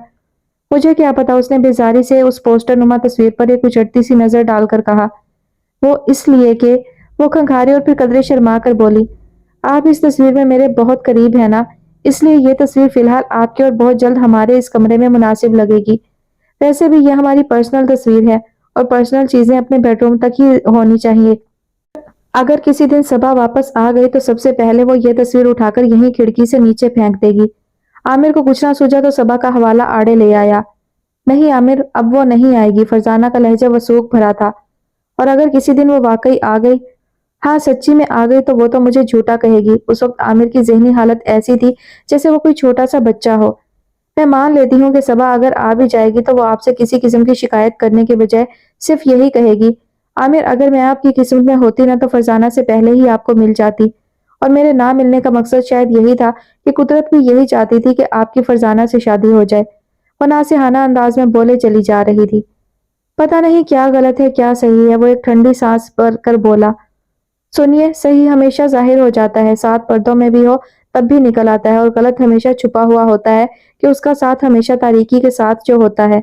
S1: मुझे क्या पता, उसने बेजारी से उस पोस्टर नुमा तस्वीर पर एक उचटती सी नजर डालकर कहा। वो इसलिए कि वो खंखारी और फिर कदरे शर्मा कर बोली। आप इस तस्वीर में मेरे बहुत करीब है ना, इसलिए ये तस्वीर फिलहाल आपके और बहुत जल्द हमारे इस कमरे में मुनासिब लगेगी। वैसे भी यह हमारी पर्सनल तस्वीर है और पर्सनल चीजें अपने बेडरूम तक ही होनी चाहिए। अगर किसी दिन सबा वापस आ गई तो सबसे पहले वो ये तस्वीर उठाकर यहीं खिड़की से नीचे फेंक देगी। आमिर को कुछ ना सूझा तो सबा का हवाला आड़े ले आया। नहीं आमिर, अब वो नहीं आएगी। फरजाना का लहजा वसूख भरा था। और अगर किसी दिन वो वाकई आ गई, ہاں سچی میں آ گئی تو وہ تو مجھے جھوٹا کہے گی۔ اس وقت عامر کی ذہنی حالت ایسی تھی جیسے وہ کوئی چھوٹا سا بچہ ہو۔ میں مان لیتی ہوں کہ صبا اگر آ بھی جائے گی تو وہ آپ سے کسی قسم کی شکایت کرنے کے بجائے صرف یہی کہے گی، عامر اگر میں آپ کی قسمت میں ہوتی نا تو فرزانہ سے پہلے ہی آپ کو مل جاتی۔ اور میرے نہ ملنے کا مقصد شاید یہی تھا کہ قدرت بھی یہی چاہتی تھی کہ آپ کی فرزانہ سے شادی ہو جائے۔ وہ ناصحانہ انداز میں بولے چلی جا رہی تھی۔ پتہ نہیں کیا غلط ہے کیا صحیح ہے، وہ ایک ٹھنڈی سانس بھر کر بولا۔ سنیے، صحیح ہمیشہ ظاہر ہو جاتا ہے، ساتھ پردوں میں بھی ہو تب بھی نکل آتا ہے، اور غلط ہمیشہ چھپا ہوا ہوتا ہے کہ اس کا ساتھ ہمیشہ تاریکی کے ساتھ جو ہوتا ہے۔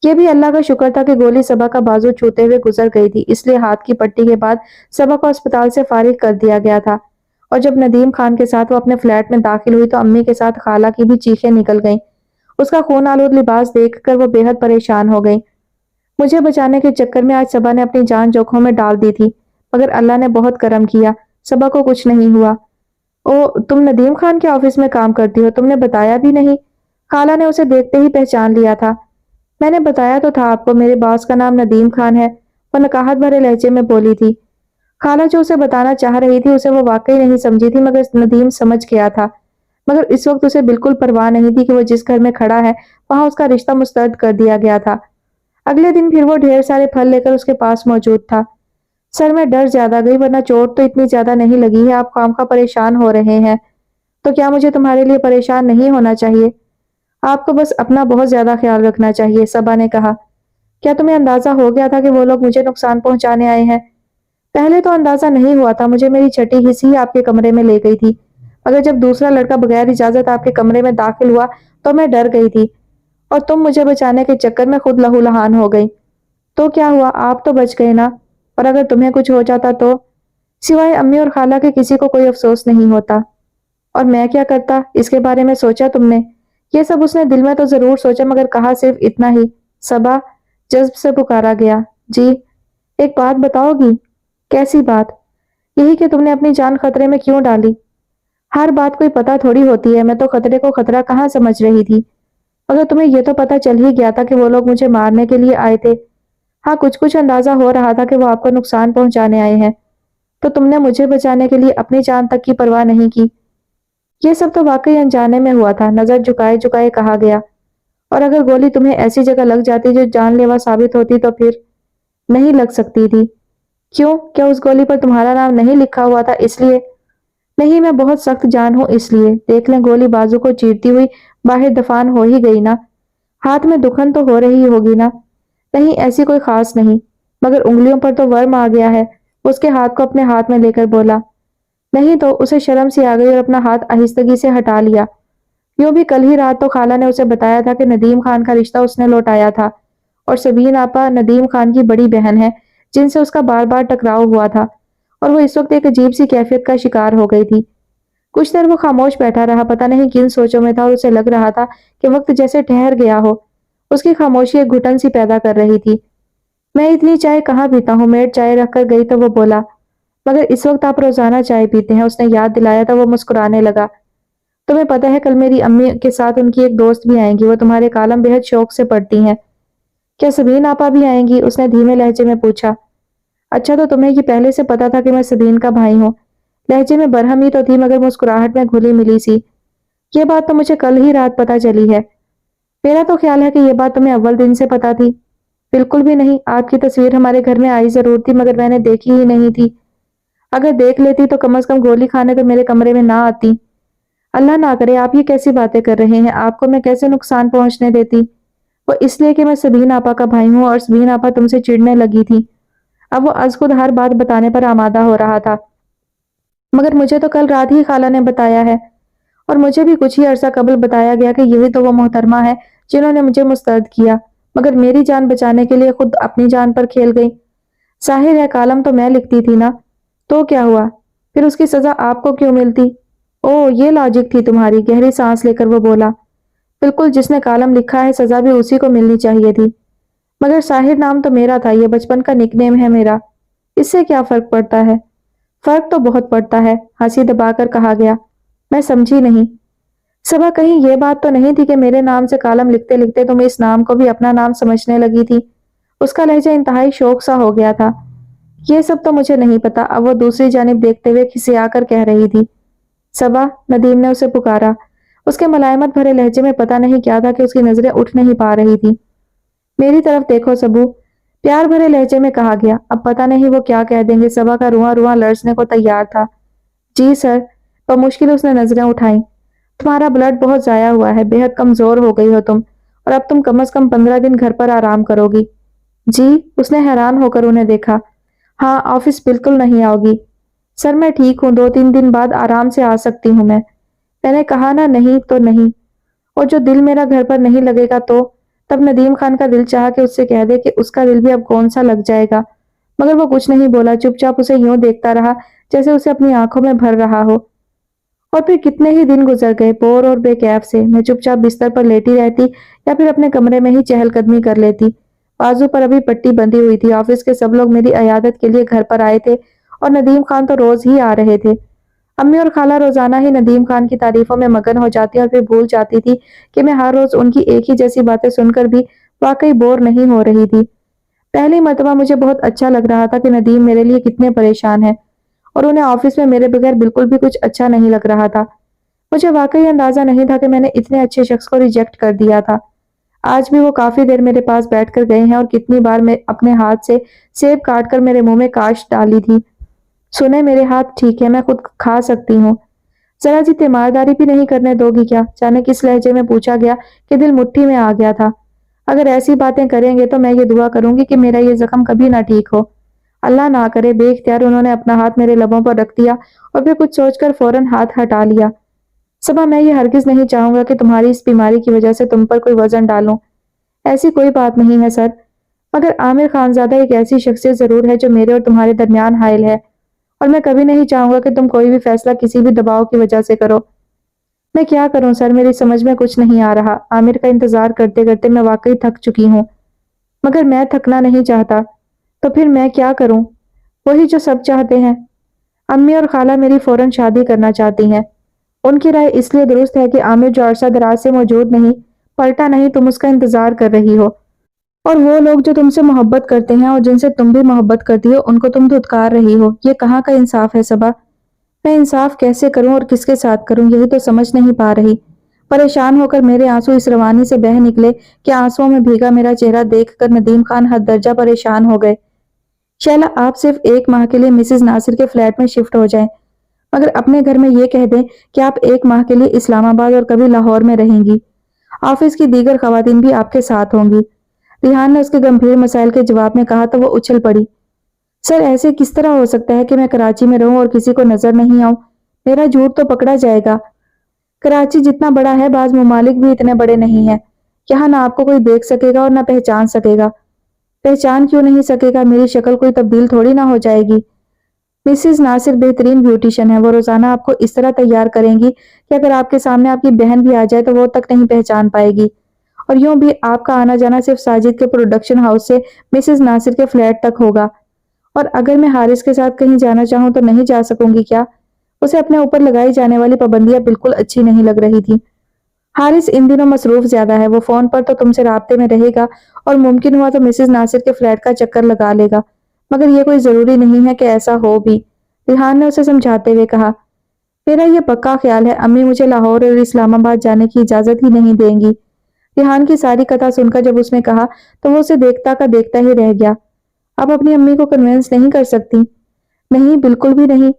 S1: یہ بھی اللہ کا شکر تھا کہ گولی صبا کا بازو چھوتے ہوئے گزر گئی تھی، اس لیے ہاتھ کی پٹی کے بعد صبا کو اسپتال سے فارغ کر دیا گیا تھا۔ اور جب ندیم خان کے ساتھ وہ اپنے فلیٹ میں داخل ہوئی تو امی کے ساتھ خالہ کی بھی چیخیں نکل گئیں۔ اس کا خون آلود لباس دیکھ کر وہ بے حد پریشان ہو گئی۔ مجھے بچانے کے چکر میں آج صبا نے اپنی جان جوکھوں میں ڈال دی تھی، مگر اللہ نے بہت کرم کیا، صبا کو کچھ نہیں ہوا۔ او، تم ندیم خان کے آفس میں کام کرتی ہو؟ تم نے بتایا بھی نہیں۔ خالہ نے اسے دیکھتے ہی پہچان لیا تھا۔ میں نے بتایا تو تھا آپ کو، میرے باس کا نام ندیم خان ہے، وہ نکاہت بھرے لہجے میں بولی تھی۔ خالہ جو اسے بتانا چاہ رہی تھی اسے وہ واقعی نہیں سمجھی تھی، مگر ندیم سمجھ گیا تھا۔ مگر اس وقت اسے بالکل پرواہ نہیں تھی کہ وہ جس گھر میں کھڑا ہے وہاں اس کا رشتہ مسترد کر دیا گیا تھا۔ اگلے دن پھر وہ ڈھیر سارے پھل لے کر اس کے پاس موجود تھا۔ سر میں ڈر زیادہ گئی، ورنہ چوٹ تو اتنی زیادہ نہیں لگی ہے، آپ خواہ پریشان ہو رہے ہیں تو کیا مجھے تمہارے لیے پریشان نہیں ہونا چاہیے؟ آپ کو بس اپنا بہت زیادہ خیال رکھنا چاہیے، صبا نے کہا۔ کیا تمہیں اندازہ ہو گیا تھا کہ وہ لوگ مجھے نقصان پہنچانے آئے ہیں؟ پہلے تو اندازہ نہیں ہوا تھا، مجھے میری چھٹی حص ہی آپ کے کمرے میں لے گئی تھی، مگر جب دوسرا لڑکا بغیر اجازت آپ کے کمرے میں داخل ہوا تو میں ڈر گئی تھی، اور تم مجھے بچانے کے چکر میں خود لہو لہان ہو گئی۔ تو کیا ہوا، آپ تو بچ گئے نا، اور اگر تمہیں کچھ ہو جاتا تو؟ سوائے امی اور خالہ کے کسی کو کوئی افسوس نہیں ہوتا۔ اور میں کیا کرتا، اس کے بارے میں سوچا تم نے؟ یہ سب اس نے دل میں تو ضرور سوچا، مگر کہا صرف اتنا ہی، صبا، جذب سے پکارا گیا۔ جی؟ ایک بات بتاؤ گی؟ کیسی بات؟ یہی کہ تم نے اپنی جان خطرے میں کیوں ڈالی؟ ہر بات کوئی پتہ تھوڑی ہوتی ہے، میں تو خطرے کو خطرہ کہاں سمجھ رہی تھی، مگر تمہیں یہ تو پتہ چل ہی گیا تھا کہ وہ لوگ مجھے مارنے کے لیے آئے تھے۔ ہاں، کچھ اندازہ ہو رہا تھا کہ وہ آپ کو نقصان پہنچانے آئے ہیں، تو تم نے مجھے بچانے کے لیے اپنی جان تک کی پرواہ نہیں کی۔ یہ سب تو واقعی انجانے میں ہوا تھا، نظر جھکائے جھکائے کہا گیا۔ اور اگر گولی تمہیں ایسی جگہ لگ جاتی جو جان لیوا ثابت ہوتی تو پھر؟ نہیں لگ سکتی تھی۔ کیوں؟ کیا اس گولی پر تمہارا نام نہیں لکھا ہوا تھا اس لیے؟ نہیں، میں بہت سخت جان ہوں اس لیے۔ دیکھ لیں، گولی بازو کو چیرتی ہوئی باہر دفان ہو ہی گئی نا، ہاتھ میں دکھن تو ہو رہی ہوگی نا؟ نہیں، ایسی کوئی خاص نہیں، مگر انگلیوں پر تو ورم آ گیا ہے۔ اس کے ہاتھ کو اپنے ہاتھ میں لے کر بولا۔ نہیں تو اسے شرم سی آ گئی اور اپنا ہاتھ آہستگی سے ہٹا لیا۔ یوں بھی کل ہی رات تو خالہ نے اسے بتایا تھا کہ ندیم خان کا رشتہ اس نے لوٹایا تھا، اور سبین آپا ندیم خان کی بڑی بہن ہے جن سے اس کا بار بار ٹکراؤ ہوا تھا، اور وہ اس وقت ایک عجیب سی کیفیت کا شکار ہو گئی تھی۔ کچھ دیر وہ خاموش بیٹھا رہا، پتہ نہیں کن سوچوں میں تھا، اور اسے لگ رہا تھا کہ وقت جیسے ٹھہر گیا ہو۔ اس کی خاموشی ایک گھٹن سی پیدا کر رہی تھی۔ میں اتنی چائے کہاں پیتا ہوں، میڈ چائے رکھ کر گئی تو وہ بولا۔ مگر اس وقت آپ روزانہ چائے پیتے ہیں، اس نے یاد دلایا تو وہ مسکرانے لگا۔ تمہیں پتہ ہے کل میری امی کے ساتھ ان کی ایک دوست بھی آئیں گی، وہ تمہارے کالم بے حد شوق سے پڑھتی ہیں۔ کیا سبین آپا بھی آئیں گی؟ اس نے دھیمے لہجے میں پوچھا۔ اچھا، تو تمہیں یہ پہلے سے پتا تھا کہ میں سبین کا بھائی ہوں؟ لہجے میں برہمی تو تھی، مگر مسکراہٹ میں گھلی ملی سی۔ یہ بات تو مجھے کل ہی رات پتا چلی ہے۔ میرا تو خیال ہے کہ یہ بات تمہیں اول دن سے پتا تھی۔ بالکل بھی نہیں، آپ کی تصویر ہمارے گھر میں آئی ضرور تھی، مگر میں نے دیکھی ہی نہیں تھی۔ اگر دیکھ لیتی تو کم از کم گولی کھانے تو میرے کمرے میں نہ آتی۔ اللہ نہ کرے، آپ یہ کیسی باتیں کر رہے ہیں، آپ کو میں کیسے نقصان پہنچنے دیتی؟ وہ اس لیے کہ میں سبین آپا کا بھائی ہوں، اور سبین آپا تم سے چڑنے لگی تھی۔ اب وہ از خود ہر بات بتانے پر آمادہ ہو رہا تھا۔ مگر مجھے تو کل رات ہی خالہ نے بتایا ہے، اور مجھے بھی کچھ ہی عرصہ قبل بتایا گیا کہ یہی تو وہ محترمہ ہے جنہوں نے مجھے مسترد کیا، مگر میری جان بچانے کے لیے خود اپنی جان پر کھیل گئی۔ ظاہر ہے کالم تو میں لکھتی تھی نا، تو کیا ہوا؟ پھر اس کی سزا آپ کو کیوں ملتی؟ او، یہ لاجک تھی تمہاری؟ گہری سانس لے کر وہ بولا۔ بالکل، جس نے کالم لکھا ہے سزا بھی اسی کو ملنی چاہیے تھی، مگر ساحر نام تو میرا تھا، یہ بچپن کا نک نیم ہے میرا، اس سے کیا فرق پڑتا ہے؟ فرق تو بہت پڑتا ہے، ہنسی دبا کر کہا گیا۔ میں سمجھی نہیں۔ صبا، کہیں یہ بات تو نہیں تھی کہ میرے نام سے کالم لکھتے لکھتے تم اس نام کو بھی اپنا نام سمجھنے لگی تھی؟ اس کا لہجہ انتہائی شوق سا ہو گیا تھا۔ یہ سب تو مجھے نہیں پتا، اب وہ دوسری جانب دیکھتے ہوئے کھسیا کر کہہ رہی تھی۔ صبا، ندیم نے اسے پکارا۔ اس کے ملائمت بھرے لہجے میں پتہ نہیں کیا تھا کہ اس کی نظریں اٹھ نہیں پا رہی تھی۔ میری طرف دیکھو سبو، پیار بھرے لہجے میں کہا گیا۔ اب پتہ نہیں وہ کیا کہہ دیں گے، صبا کا رواں رواں لرزنے کو تیار تھا۔ جی سر، بمشکل اس نے نظریں اٹھائیں۔ تمہارا بلڈ بہت ضائع ہوا ہے، بے حد کمزور ہو گئی ہو تم، اور اب تم کم از کم 15 دن گھر پر آرام کرو گی۔ جی؟ اس نے حیران ہو کر انہیں دیکھا۔ ہاں، آفس بالکل نہیں آؤ گی۔ سر میں ٹھیک ہوں، 2-3 دن بعد آرام سے آ سکتی ہوں میں نے کہا نا نہیں تو نہیں، اور جو دل میرا گھر پر نہیں لگے گا تو۔ تب ندیم خان کا دل چاہا کہ اس سے کہہ دے کہ اس کا دل بھی اب کون سا لگ جائے گا، مگر وہ کچھ نہیں بولا، چپ چاپ اسے یوں دیکھتا رہا جیسے اسے اپنی آنکھوں میں بھر رہا ہو۔ اور پھر کتنے ہی دن گزر گئے بور اور بے کیف سے۔ میں چپ چاپ بستر پر لیٹی رہتی یا پھر اپنے کمرے میں ہی چہل قدمی کر لیتی۔ بازو پر ابھی پٹی بندھی ہوئی تھی۔ آفس کے سب لوگ میری عیادت کے لیے گھر پر آئے تھے اور ندیم خان تو روز ہی آ رہے تھے۔ امی اور خالہ روزانہ ہی ندیم خان کی تعریفوں میں مگن ہو جاتی اور پھر بھول جاتی تھی کہ میں ہر روز ان کی ایک ہی جیسی باتیں سن کر بھی واقعی بور نہیں ہو رہی تھی۔ پہلی مرتبہ مجھے بہت اچھا لگ رہا تھا کہ ندیم میرے لیے کتنے پریشان ہیں، اور انہیں آفس میں میرے بغیر بالکل بھی کچھ اچھا نہیں لگ رہا تھا۔ مجھے واقعی اندازہ نہیں تھا کہ میں نے اتنے اچھے شخص کو ریجیکٹ کر دیا تھا۔ آج بھی وہ کافی دیر میرے پاس بیٹھ کر گئے ہیں اور کتنی بار میں اپنے ہاتھ سے سیب کاٹ کر میرے منہ میں کاش ڈالی تھی۔ سنے میرے ہاتھ ٹھیک ہے، میں خود کھا سکتی ہوں، ذرا سی تیمارداری بھی نہیں کرنے دو گی کیا؟ جانے کس لہجے میں پوچھا گیا کہ دل مٹھی میں آ گیا تھا۔ اگر ایسی باتیں کریں گے تو میں یہ دعا کروں گی کہ میرا یہ زخم کبھی نہ ٹھیک ہو۔ اللہ نہ کرے۔ بے اختیار انہوں نے اپنا ہاتھ میرے لبوں پر رکھ دیا اور پھر کچھ سوچ کر فوراً ہاتھ ہٹا لیا۔ صبا، میں یہ ہرگز نہیں چاہوں گا کہ تمہاری اس بیماری کی وجہ سے تم پر کوئی وزن ڈالوں۔ ایسی کوئی بات نہیں ہے سر، مگر عامر خانزادہ ایک ایسی شخصیت ضرور ہے جو میرے اور تمہارے درمیان حائل ہے، اور میں کبھی نہیں چاہوں گا کہ تم کوئی بھی فیصلہ کسی بھی دباؤ کی وجہ سے کرو۔ میں کیا کروں سر، میری سمجھ میں کچھ نہیں آ رہا۔ عامر کا انتظار کرتے کرتے میں واقعی تھک چکی ہوں، مگر میں تھکنا نہیں چاہتا، تو پھر میں کیا کروں؟ وہی جو سب چاہتے ہیں۔ امی اور خالہ میری فوراً شادی کرنا چاہتی ہیں۔ ان کی رائے اس لیے درست ہے کہ عامر جو عرصہ دراز سے موجود نہیں، پلٹا نہیں، تم اس کا انتظار کر رہی ہو، اور وہ لوگ جو تم سے محبت کرتے ہیں اور جن سے تم بھی محبت کرتی ہو، ان کو تم دھتکار رہی ہو۔ یہ کہاں کا انصاف ہے صبا؟ میں انصاف کیسے کروں اور کس کے ساتھ کروں، یہی تو سمجھ نہیں پا رہی۔ پریشان ہو کر میرے آنسو اس روانی سے بہہ نکلے کہ آنسوؤں میں بھیگا میرا چہرہ دیکھ کر ندیم خان حد درجہ پریشان ہو گئے۔ شیلا، آپ صرف 1 ماہ کے لیے مسز ناصر کے فلیٹ میں شفٹ ہو جائیں، مگر اپنے گھر میں یہ کہہ دیں کہ آپ 1 ماہ کے لیے اسلام آباد اور کبھی لاہور میں رہیں گی۔ آفس کی دیگر خواتین بھی آپ کے ساتھ ہوں گی۔ ریحان نے اس کے گمبھیر مسائل کے جواب میں کہا تو وہ اچھل پڑی۔ سر، ایسے کس طرح ہو سکتا ہے کہ میں کراچی میں رہوں اور کسی کو نظر نہیں آؤں؟ میرا جھوٹ تو پکڑا جائے گا۔ کراچی جتنا بڑا ہے، بعض ممالک بھی اتنے بڑے نہیں ہیں۔ یہاں نہ آپ کو کوئی دیکھ سکے گا اور نہ پہچان سکے گا۔ پہچان کیوں نہیں سکے گا؟ میری شکل کوئی تبدیل تھوڑی نہ ہو جائے گی۔ مسز ناصر بہترین بیوٹیشن ہے، وہ روزانہ آپ کو اس طرح تیار کریں گی کہ اگر آپ کے سامنے آپ کی بہن بھی آ جائے تو وہ تک نہیں پہچان پائے گی۔ اور یوں بھی آپ کا آنا جانا صرف ساجد کے پروڈکشن ہاؤس سے مسز ناصر کے فلیٹ تک ہوگا۔ اور اگر میں حارث کے ساتھ کہیں جانا چاہوں تو نہیں جا سکوں گی کیا؟ اسے اپنے اوپر لگائی جانے والی پابندیاں بالکل اچھی نہیں لگ رہی تھی۔ حارث ان دنوں مصروف زیادہ ہے، وہ فون پر تو تم سے رابطے میں رہے گا اور ممکن ہوا تو مسز ناصر کے فلیٹ کا چکر لگا لے گا، مگر یہ کوئی ضروری نہیں ہے کہ ایسا ہو بھی، ریحان نے اسے سمجھاتے ہوئے کہا۔ میرا یہ پکا خیال ہے امی مجھے لاہور اور اسلام آباد جانے کی اجازت ہی نہیں دیں گی۔ ریحان کی ساری کتھا سن کر جب اس نے کہا تو وہ اسے دیکھتا کا دیکھتا ہی رہ گیا۔ آپ اپنی امی کو کنوینس نہیں کر سکتی؟ نہیں، بالکل بھی نہیں۔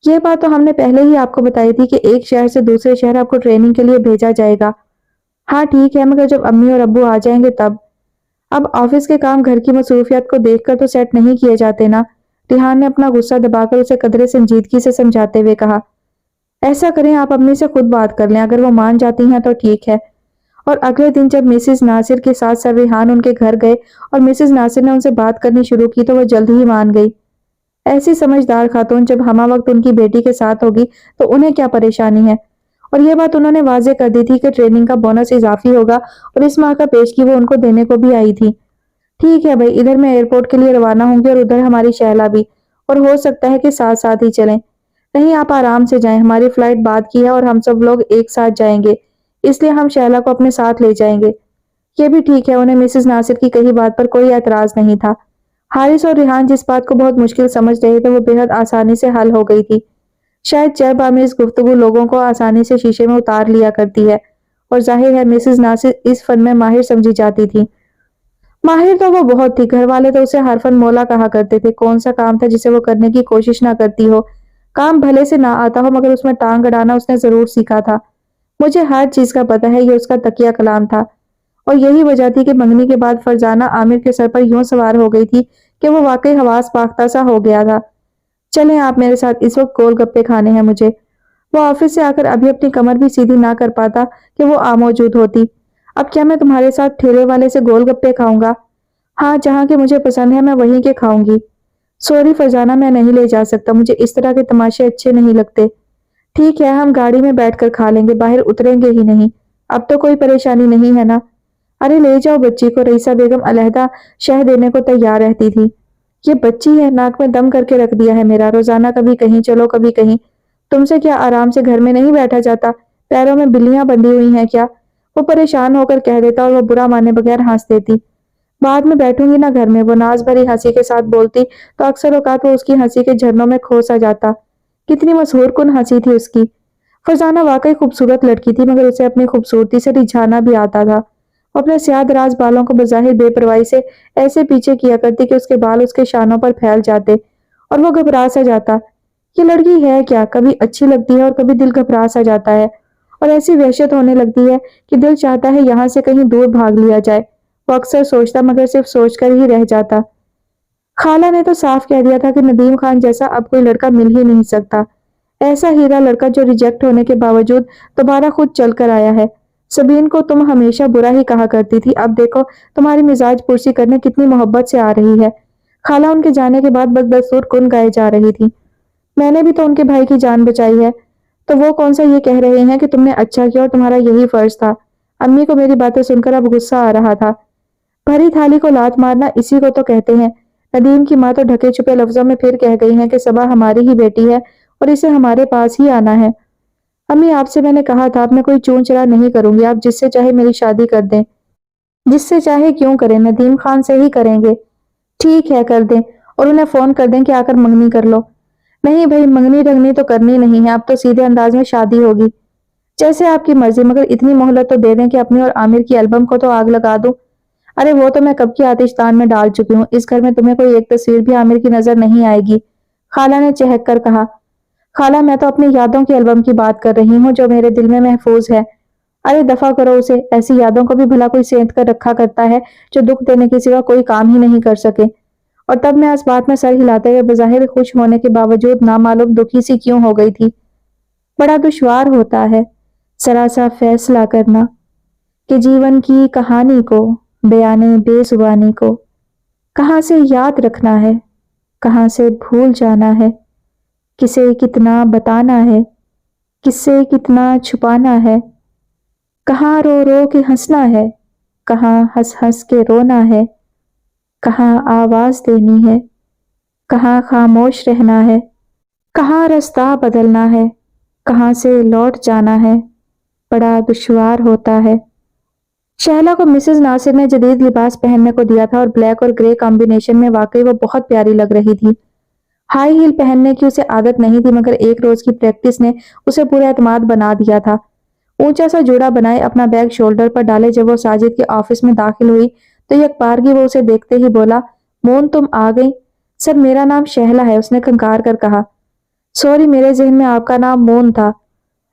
S1: یہ بات تو ہم نے پہلے ہی آپ کو بتائی تھی کہ ایک شہر سے دوسرے شہر آپ کو ٹریننگ کے لیے بھیجا جائے گا۔ ہاں ٹھیک ہے، مگر جب امی اور ابو آ جائیں گے تب؟ اب آفس کے کام گھر کی مصروفیات کو دیکھ کر تو سیٹ نہیں کیے جاتے نا، ریحان نے اپنا غصہ دبا کر اسے قدرے سنجیدگی سے سمجھاتے ہوئے کہا۔ ایسا کریں، آپ امی سے خود بات کر لیں، اگر وہ مان جاتی ہیں تو ٹھیک ہے۔ اور اگلے دن جب مسز ناصر کے ساتھ سر ریحان ان کے گھر گئے اور مسز ناصر نے ان سے بات کرنی شروع کی تو وہ جلد ہی مان گئی۔ ایسی سمجھدار خاتون جب ہمہ وقت ان کی بیٹی کے ساتھ ہوگی تو انہیں کیا پریشانی ہے؟ اور یہ بات انہوں نے واضح کر دی تھی کہ ٹریننگ کا بونس اضافی ہوگا اور اس ماہ کا پیشگی وہ ان کو دینے کو بھی آئی تھی۔ ٹھیک ہے بھائی، ادھر میں ایئرپورٹ کے لیے روانہ ہوں گی اور ادھر ہماری شہلا بھی، اور ہو سکتا ہے کہ ساتھ ساتھ ہی چلیں۔ نہیں، آپ آرام سے جائیں، ہماری فلائٹ بعد کی ہے اور ہم سب لوگ ایک ساتھ جائیں گے، اس لیے ہم شہلا کو اپنے ساتھ لے جائیں گے۔ یہ بھی ٹھیک ہے، انہیں مسز ناصر کی کہی بات پر کوئی اعتراض نہیں تھا۔ حارث اور ریحان جس بات کو بہت مشکل سمجھ رہے تھے وہ بےحد آسانی سے حل ہو گئی تھی۔ شاید جب آمیز گفتگو لوگوں کو آسانی سے شیشے میں اتار لیا کرتی ہے، اور ظاہر ہے مسز ناصر اس فن میں ماہر سمجھی جاتی تھی۔ ماہر تو وہ بہت تھی، گھر والے تو اسے ہر فن مولا کہا کرتے تھے۔ کون سا کام تھا جسے وہ کرنے کی کوشش نہ کرتی ہو؟ کام بھلے سے نہ آتا ہو مگر اس میں ٹانگ اڑانا اس نے ضرور سیکھا تھا۔ مجھے ہر چیز کا پتہ ہے، یہ اس کا تکیہ کلام تھا، اور یہی وجہ تھی کہ منگنی کے بعد فرزانہ عامر کے سر پر یوں سوار ہو گئی تھی کہ وہ واقعی حواس باختہ سا ہو گیا تھا۔ چلیں آپ میرے ساتھ، اس وقت گول گپے کھانے ہیں مجھے۔ وہ آفس سے آ کر ابھی اپنی کمر بھی سیدھی نہ کر پاتا کہ وہ موجود ہوتی۔ اب کیا میں تمہارے ساتھ ٹھیلے والے سے گول گپے کھاؤں گا؟ ہاں، جہاں کے مجھے پسند ہے میں وہیں کے کھاؤں گی۔ سوری فرزانہ، میں نہیں لے جا سکتا، مجھے اس طرح کے تماشے اچھے نہیں لگتے۔ ٹھیک ہے، ہم گاڑی میں بیٹھ کر کھا لیں گے، باہر اتریں گے ہی نہیں۔ اب تو کوئی پریشانی نہیں ہے نا؟ ارے لے جاؤ بچی کو، رئیسہ بیگم علیحدہ شہ دینے کو تیار رہتی تھی۔ یہ بچی ہے، ناک میں دم کر کے رکھ دیا ہے میرا، روزانہ کبھی کہیں چلو کبھی کہیں۔ تم سے کیا آرام سے گھر میں نہیں بیٹھا جاتا؟ پیروں میں بلیاں بندھی ہوئی ہیں کیا؟ وہ پریشان ہو کر کہہ دیتا اور وہ برا مانے بغیر ہنس دیتی۔ بعد میں بیٹھوں گی نا گھر میں، وہ ناز بھری ہنسی کے ساتھ بولتی تو اکثر اوقات وہ اس کی ہنسی کے جھرنوں میں کھو سا جاتا۔ کتنی مسحور کن ہنسی تھی اس کی۔ فرزانہ واقعی خوبصورت لڑکی تھی مگر اسے اپنی خوبصورتی سے رجھانا بھی آتا تھا۔ وہ اپنے سیاہ دراز بالوں کو بظاہر بے پرواہی سے ایسے پیچھے کیا کرتی کہ اس کے بال اس کے شانوں پر پھیل جاتے اور وہ گھبرا سا جاتا۔ یہ لڑکی ہے کیا، کبھی اچھی لگتی ہے اور کبھی دل گھبرا سا جاتا ہے، اور ایسی وحشت ہونے لگتی ہے کہ دل چاہتا ہے یہاں سے کہیں دور بھاگ لیا جائے۔ وہ اکثر سوچتا مگر صرف سوچ کر ہی رہ جاتا۔ خالہ نے تو صاف کہہ دیا تھا کہ ندیم خان جیسا اب کوئی لڑکا مل ہی نہیں سکتا، ایسا ہیرا لڑکا جو ریجیکٹ ہونے کے باوجود دوبارہ خود چل کر آیا ہے۔ سبین کو تم ہمیشہ برا ہی کہا کرتی تھی، اب دیکھو تمہاری مزاج پرسی کرنے کتنی محبت سے آ رہی ہے۔ خالہ ان کے جانے کے بعد بددستور کن گائے جا رہی تھی۔ میں نے بھی تو ان کے بھائی کی جان بچائی ہے، تو وہ کون سا یہ کہہ رہے ہیں کہ تم نے اچھا کیا اور تمہارا یہی فرض تھا۔ امی کو میری باتیں سن کر اب غصہ آ رہا تھا۔ بھری تھالی کو لات مارنا اسی کو تو کہتے ہیں۔ ندیم کی ماں تو ڈھکے چھپے لفظوں میں پھر کہہ گئی ہیں کہ صبا ہماری ہی بیٹی ہے اور اسے ہمارے پاس ہی آنا ہے۔ امی آپ سے میں نے کہا تھا اب میں کوئی چون چرا نہیں کروں گی، آپ جس سے چاہے میری شادی کر دیں، جس سے چاہے کیوں کریں، ندیم خان سے ہی کریں گے۔ ٹھیک ہے کر دیں، اور انہیں فون کر دیں کہ آ کر منگنی کر لو۔ نہیں بھائی، منگنی ڈھنگنی تو کرنی نہیں ہے، اب تو سیدھے انداز میں شادی ہوگی۔ جیسے آپ کی مرضی، مگر اتنی مہلت تو دے دیں کہ اپنی اور عامر کی البم کو تو آگ لگا دوں۔ ارے وہ تو میں کب کی آتش دان میں ڈال چکی ہوں، اس گھر میں تمہیں کوئی ایک تصویر بھی عامر کی نظر نہیں آئے گی، خالہ نے چہک کر کہا۔ خالہ میں تو اپنی یادوں کی البم کی بات کر رہی ہوں جو میرے دل میں محفوظ ہے۔ ارے دفع کرو اسے، ایسی یادوں کو بھی بھلا کوئی سینت کر رکھا کرتا ہے جو دکھ دینے کے سوا کوئی کام ہی نہیں کر سکے۔ اور تب میں اس بات میں سر ہلاتے ہوئے بظاہر خوش ہونے کے باوجود نامعلوم دکھی سی کیوں ہو گئی تھی۔ بڑا دشوار ہوتا ہے ذرا سا فیصلہ کرنا کہ جیون کی کہانی کو، بیانے بے زبانی کو کہاں سے یاد رکھنا ہے، کہاں سے بھول جانا ہے، کسے کتنا بتانا ہے، کس سے کتنا چھپانا ہے، کہاں رو رو کے ہنسنا ہے، کہاں ہنس ہنس کے رونا ہے، کہاں آواز دینی ہے، کہاں خاموش رہنا ہے، کہاں رستہ بدلنا ہے، کہاں سے لوٹ جانا ہے، بڑا دشوار ہوتا ہے۔ شہلا کو مسز ناصر نے جدید لباس پہننے کو دیا تھا اور بلیک اور گرے کمبینیشن میں واقعی وہ بہت پیاری لگ رہی تھی۔ ہائی ہیل پہننے کی اسے عادت نہیں تھی مگر ایک روز کی پریکٹس نے اسے پورا اعتماد بنا دیا تھا۔ اونچا سا جوڑا بنائے اپنا بیگ شولڈر پر ڈالے جب وہ ساجد کے آفس میں داخل ہوئی تو یکبارگی وہ اسے دیکھتے ہی بولا، مون تم آ گئی؟ سر میرا نام شہلا ہے، اس نے کھنکار کر کہا۔ سوری، میرے ذہن میں آپ کا نام مون تھا۔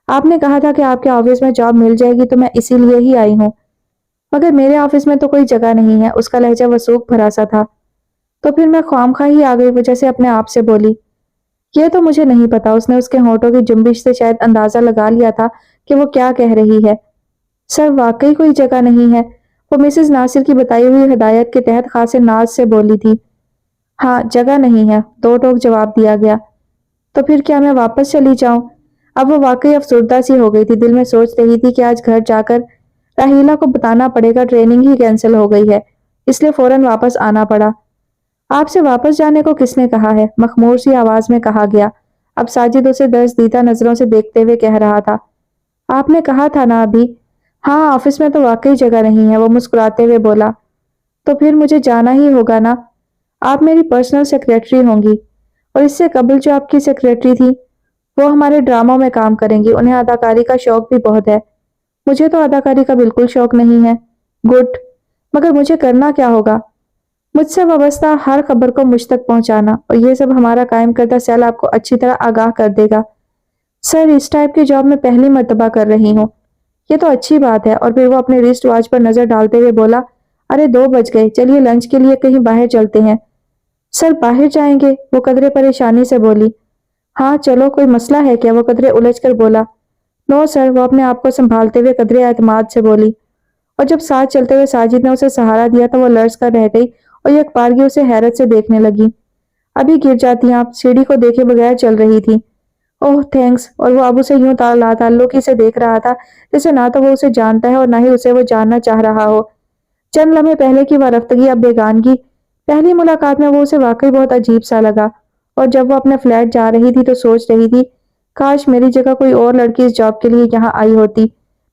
S1: آپ نے کہا تھا کہ آپ کے آفس میں جاب مل جائے گی تو میں اسی لیے ہی آئی ہوں، مگر میرے آفس میں تو کوئی جگہ نہیں ہے، اس کا لہجہ وسوخ بھرا سا تھا۔ تو پھر میں خواہ ہی آ گئی، وجہ سے اپنے آپ سے بولی۔ یہ تو مجھے نہیں پتا، اس نے اس کے ہونٹوں کی جنبش سے شاید اندازہ لگا لیا تھا کہ وہ کیا کہہ رہی ہے۔ سر واقعی کوئی جگہ نہیں ہے، وہ مسز ناصر کی بتائی ہوئی ہدایت کے تحت خاصے ناز سے بولی تھی۔ ہاں جگہ نہیں ہے، دو ٹوک جواب دیا گیا۔ تو پھر کیا میں واپس چلی جاؤں؟ اب وہ واقعی افسردہ سی ہو گئی تھی، دل میں سوچ رہی تھی کہ آج گھر جا کر راحیلہ کو بتانا پڑے گا ٹریننگ ہی کینسل ہو گئی ہے، اس لیے فوراً واپس آنا پڑا۔ آپ سے واپس جانے کو کس نے کہا ہے؟ مخمور سی آواز میں کہا گیا۔ اب ساجد اسے درس دیتا نظروں سے دیکھتے ہوئے کہہ رہا تھا، آپ نے کہا تھا نا ابھی۔ ہاں آفس میں تو واقعی جگہ نہیں ہے، وہ مسکراتے ہوئے بولا۔ تو پھر مجھے جانا ہی ہوگا نا؟ آپ میری پرسنل سیکریٹری ہوں گی، اور اس سے قبل جو آپ کی سیکریٹری تھی وہ ہمارے ڈراموں میں کام کریں گی، انہیں اداکاری کا شوق بھی بہت ہے۔ مجھے تو اداکاری کا بالکل شوق نہیں ہے۔ گڈ، مگر مجھے کرنا کیا ہوگا؟ مجھ سے وابستہ ہر خبر کو مجھ تک پہنچانا، اور یہ سب ہمارا قائم کردہ سیل آپ کو اچھی طرح آگاہ کر دے گا۔ سر، اس ٹائپ کی جاب میں پہلی مرتبہ کر رہی ہوں۔ یہ تو اچھی بات ہے۔ اور پھر وہ اپنے رسٹ واچ پر نظر ڈالتے ہوئے بولا، ارے 2 بج گئے، چلیے لنچ کے لیے کہیں باہر چلتے ہیں۔ سر، باہر جائیں گے؟ وہ قدرے پریشانی سے بولی۔ ہاں چلو، کوئی مسئلہ ہے کیا؟ وہ قدرے الجھ کر بولا۔ نو سر، وہ اپنے آپ کو سنبھالتے ہوئے قدرے اعتماد سے بولی۔ اور جب ساتھ چلتے ہوئے ساجد نے اسے سہارا دیا تو وہ لرز کر رہ گئی اور یکبارگی اسے حیرت سے دیکھنے لگی۔ ابھی گر جاتی آپ، سیڑھی کو دیکھے بغیر چل رہی تھی۔ اوہ تھینکس۔ اور وہ اب اسے یوں تعلقی سے دیکھ رہا تھا جیسے نہ تو وہ اسے جانتا ہے اور نہ ہی اسے وہ جاننا چاہ رہا ہو۔ چند لمحے پہلے کی وہ رفتگی، اب بیگانگی۔ پہلی ملاقات میں وہ اسے واقعی بہت عجیب سا لگا، اور جب وہ اپنے فلیٹ جا رہی تھی تو سوچ رہی تھی، کاش میری جگہ کوئی اور لڑکی اس جاب کے لیے یہاں آئی ہوتی،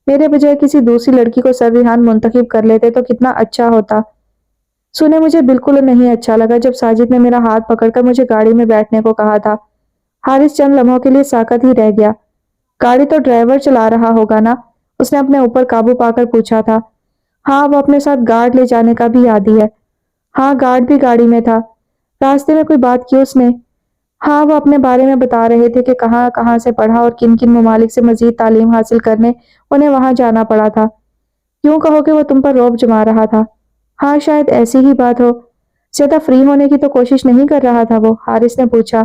S1: میرے بجائے کسی دوسری لڑکی کو سر ریحان منتخب کر لیتے تو کتنا اچھا ہوتا۔ سنے مجھے بالکل نہیں اچھا لگا جب ساجد نے میرا ہاتھ پکڑ کر مجھے گاڑی میں بیٹھنے کو کہا تھا۔ حارث چند لمحوں کے لیے ساکت ہی رہ گیا۔ گاڑی تو ڈرائیور چلا رہا ہوگا نا؟ اس نے اپنے اوپر قابو پا کر پوچھا تھا۔ ہاں، وہ اپنے ساتھ گارڈ لے جانے کا بھی عادی ہے۔ ہاں، گارڈ بھی گاڑی میں تھا۔ راستے میں کوئی بات کی اس نے؟ ہاں، وہ اپنے بارے میں بتا رہے تھے کہ کہاں کہاں سے پڑھا اور کن کن ممالک سے مزید تعلیم حاصل کرنے انہیں وہاں جانا پڑا تھا۔ یوں کہو کہ وہ تم پر رعب جما رہا تھا۔ ہاں، شاید ایسی ہی بات ہو۔ زیادہ فری ہونے کی تو کوشش نہیں کر رہا تھا وہ؟ حارث نے پوچھا۔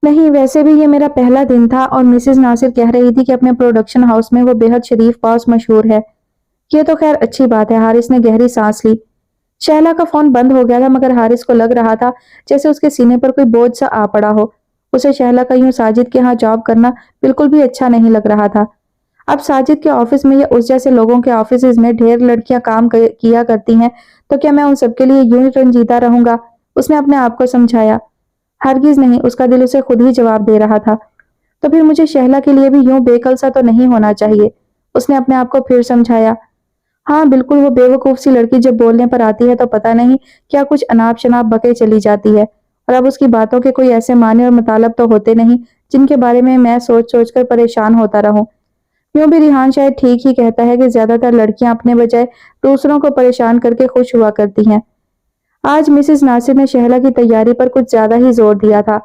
S1: نہیں، ویسے بھی یہ میرا پہلا دن تھا، اور مسز ناصر کہہ رہی تھی کہ اپنے پروڈکشن ہاؤس میں وہ بے حد شریف باس مشہور ہے۔ یہ تو خیر اچھی بات ہے۔ حارث نے گہری سانس لی۔ شہلا کا فون بند ہو گیا تھا، مگر حارث کو لگ رہا تھا جیسے اس کے سینے پر کوئی بوجھ سا آ پڑا ہو۔ اسے شہلا کا یوں ساجد کے ہاں جاب کرنا بالکل بھی اچھا نہیں لگ رہا تھا۔ اب ساجد کے آفس میں یا اس جیسے لوگوں کے آفسز میں ڈھیر لڑکیاں کام کیا کرتی ہیں، تو کیا میں ان سب کے لیے یوں ہی رنجیدہ رہوں گا؟ اس نے اپنے آپ کو سمجھایا۔ ہرگز نہیں، اس کا دل اسے خود ہی جواب دے رہا تھا۔ تو پھر مجھے شہلا کے لیے بھی یوں بے کل سا تو نہیں ہونا چاہیے، اس نے اپنے آپ کو پھر سمجھایا۔ ہاں بالکل، وہ بے وقوف سی لڑکی جب بولنے پر آتی ہے تو پتہ نہیں کیا کچھ اناپ شناپ بکے چلی جاتی ہے، اور اب اس کی باتوں کے کوئی ایسے معنی اور مطالب تو ہوتے نہیں جن کے بارے میں سوچ سوچ کر پریشان ہوتا رہوں۔ یوں بھی ریحان شاید ٹھیک ہی کہتا ہے کہ زیادہ تر لڑکیاں اپنے بجائے دوسروں کو پریشان کر کے خوش ہوا کرتی ہیں۔ آج مسز ناصر نے شہلا کی تیاری پر کچھ زیادہ ہی زور دیا تھا۔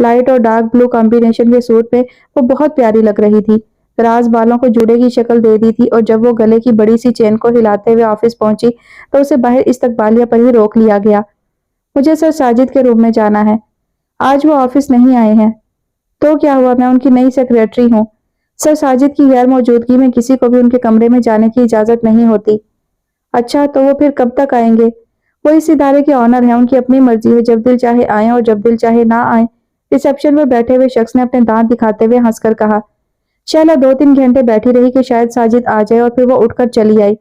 S1: لائٹ اور ڈارک بلو کمبینیشن کے سوٹ میں وہ بہت پیاری لگ رہی تھی۔ دراز بالوں کو جوڑے کی شکل دے دی تھی، اور جب وہ گلے کی بڑی سی چین کو ہلاتے ہوئے آفس پہنچی تو اسے باہر استقبالیہ پر ہی روک لیا گیا۔ مجھے سر ساجد کے روم میں جانا ہے۔ آج وہ آفس نہیں آئے ہیں۔ تو کیا ہوا، میں ان کی نئی سیکریٹری ہوں۔ سر ساجد کی غیر موجودگی میں کسی کو بھی ان کے کمرے میں جانے کی اجازت نہیں ہوتی۔ اچھا، تو وہ پھر کب تک آئیں گے؟ وہ اس ادارے کے آنر ہیں، ان کی اپنی مرضی ہے، جب دل چاہے آئیں اور جب دل چاہے نہ آئیں۔ ریسیپشن میں بیٹھے ہوئے شخص نے اپنے دانت دکھاتے ہوئے ہنس کر کہا۔ شہلا 2-3 گھنٹے بیٹھی رہی کہ شاید ساجد آ جائے، اور پھر وہ اٹھ کر چلی آئی۔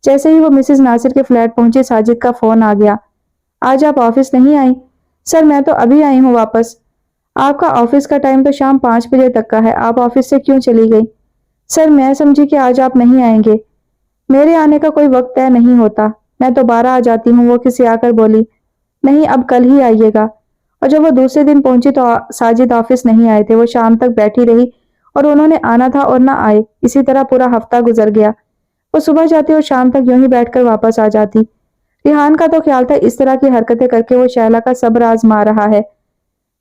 S1: جیسے ہی وہ مسز ناصر کے فلیٹ پہنچی، ساجد کا فون آ گیا۔ آج آپ آفس نہیں آئیں؟ سر میں تو ابھی آئی ہوں واپس۔ آپ کا آفس کا ٹائم تو شام 5 بجے تک کا ہے، آپ آفس سے کیوں چلی گئی؟ سر میں سمجھی کہ آج آپ نہیں آئیں گے۔ میرے آنے کا کوئی وقت طے نہیں ہوتا، میں دوبارہ آ جاتی ہوں، وہ کھسیا کر بولی۔ نہیں، اب کل ہی آئیے گا۔ اور جب وہ دوسرے دن پہنچی تو ساجد آفس نہیں آئے تھے۔ وہ شام تک بیٹھی رہی، اور انہوں نے آنا تھا اور نہ آئے۔ اسی طرح پورا ہفتہ گزر گیا۔ وہ صبح جاتی اور شام تک یوں ہی بیٹھ کر واپس آ جاتی۔ ریحان کا تو خیال تھا اس طرح کی حرکتیں کر کے وہ شہلا کا صبر آزما رہا ہے۔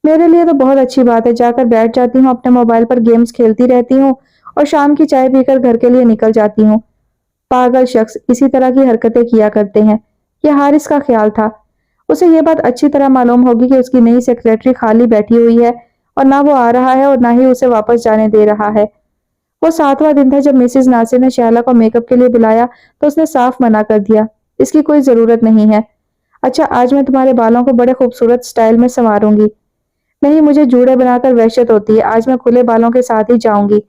S1: میرے لیے تو بہت اچھی بات ہے، جا کر بیٹھ جاتی ہوں، اپنے موبائل پر گیمز کھیلتی رہتی ہوں اور شام کی چائے پی کر گھر کے لیے نکل جاتی ہوں۔ پاگل شخص اسی طرح کی حرکتیں کیا کرتے ہیں، یہ حارث کا خیال تھا۔ اسے یہ بات اچھی طرح معلوم ہوگی کہ اس کی نئی سیکریٹری خالی بیٹھی ہوئی ہے، اور نہ وہ آ رہا ہے اور نہ ہی اسے واپس جانے دے رہا ہے۔ وہ 7واں دن تھا جب مسز ناصر نے شہلا کو میک اپ کے لیے بلایا تو اس نے صاف منع کر دیا، اس کی کوئی ضرورت نہیں ہے۔ اچھا، آج میں تمہارے بالوں کو بڑے خوبصورت سٹائل میں سنواروں گی۔ نہیں، مجھے جوڑے بنا کر وحشت ہوتی ہے، آج میں کھلے بالوں کے ساتھ ہی جاؤں گی،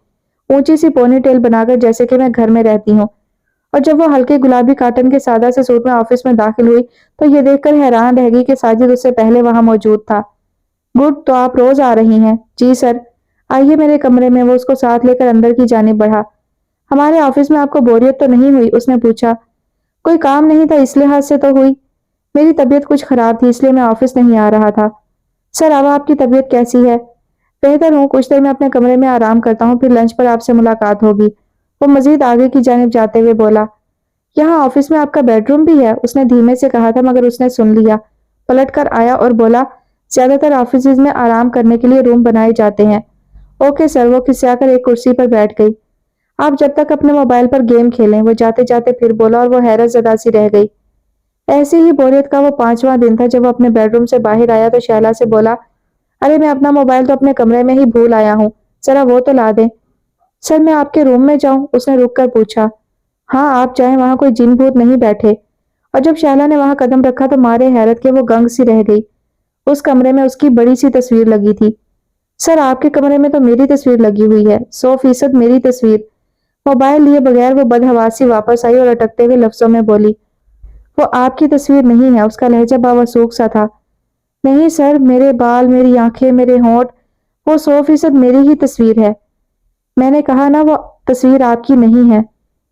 S1: اونچی سی پونی ٹیل بنا کر جیسے کہ میں گھر میں رہتی ہوں۔ اور جب وہ ہلکے گلابی کاٹن کے سادہ سے سوٹ میں آفس میں داخل ہوئی تو یہ دیکھ کر حیران رہ گئی کہ ساجد اس سے پہلے وہاں موجود تھا۔ گڈ، تو آپ روز آ رہی ہیں؟ جی سر۔ آئیے میرے کمرے میں، وہ اس کو ساتھ لے کر اندر کی جانب بڑھا۔ ہمارے آفس میں آپ کو بوریت تو نہیں ہوئی؟ اس نے پوچھا۔ کوئی کام نہیں تھا اس لحاظ سے تو ہوئی۔ میری طبیعت کچھ خراب تھی اس لیے میں آفس نہیں آ رہا تھا۔ سر اب آپ کی طبیعت کیسی ہے؟ بہتر ہوں، کچھ دیر میں اپنے کمرے میں آرام کرتا ہوں، پھر لنچ پر آپ سے ملاقات ہوگی۔ وہ مزید آگے کی جانب جاتے ہوئے بولا، یہاں آفس میں آپ کا بیڈ روم بھی ہے؟ اس نے دھیمے سے کہا تھا مگر اس نے سن لیا، پلٹ کر آیا اور بولا، زیادہ تر آفیسز میں آرام کرنے کے لیے روم بنائے جاتے ہیں۔ Okay sir. وہ کھسیا کر ایک کرسی پر بیٹھ گئی۔ آپ جب تک اپنے موبائل پر گیم کھیلیں، وہ جاتے جاتے پھر بولا اور وہ حیرت زدہ سی رہ گئی۔ ایسے ہی بوریت کا وہ 5واں دن تھا جب وہ اپنے بیڈ روم سے باہر آیا تو شہلا سے بولا، ارے میں اپنا موبائل تو اپنے کمرے میں ہی بھول آیا ہوں، ذرا وہ تو لا دیں۔ سر میں آپ کے روم میں جاؤں؟ اس نے رک کر پوچھا۔ ہاں آپ چاہیں، وہاں کوئی جن بھوت نہیں بیٹھے۔ اور جب شہلا نے وہاں قدم رکھا تو مارے حیرت کے وہ گنگ سی رہ گئی۔ اس کمرے میں اس کی بڑی سی تصویر لگی تھی۔ سر آپ کے کمرے میں تو میری تصویر لگی ہوئی ہے، 100% میری تصویر۔ موبائل لیے بغیر وہ بدحواسی واپس آئی اور اٹکتے ہوئے لفظوں میں بولی، وہ آپ کی تصویر نہیں ہے۔ اس کا لہجہ باوسوخ سا تھا۔ نہیں سر، میرے بال، میری آنکھیں، میرے ہونٹ، وہ 100% میری ہی تصویر ہے۔ میں نے کہا نا وہ تصویر آپ کی نہیں ہے۔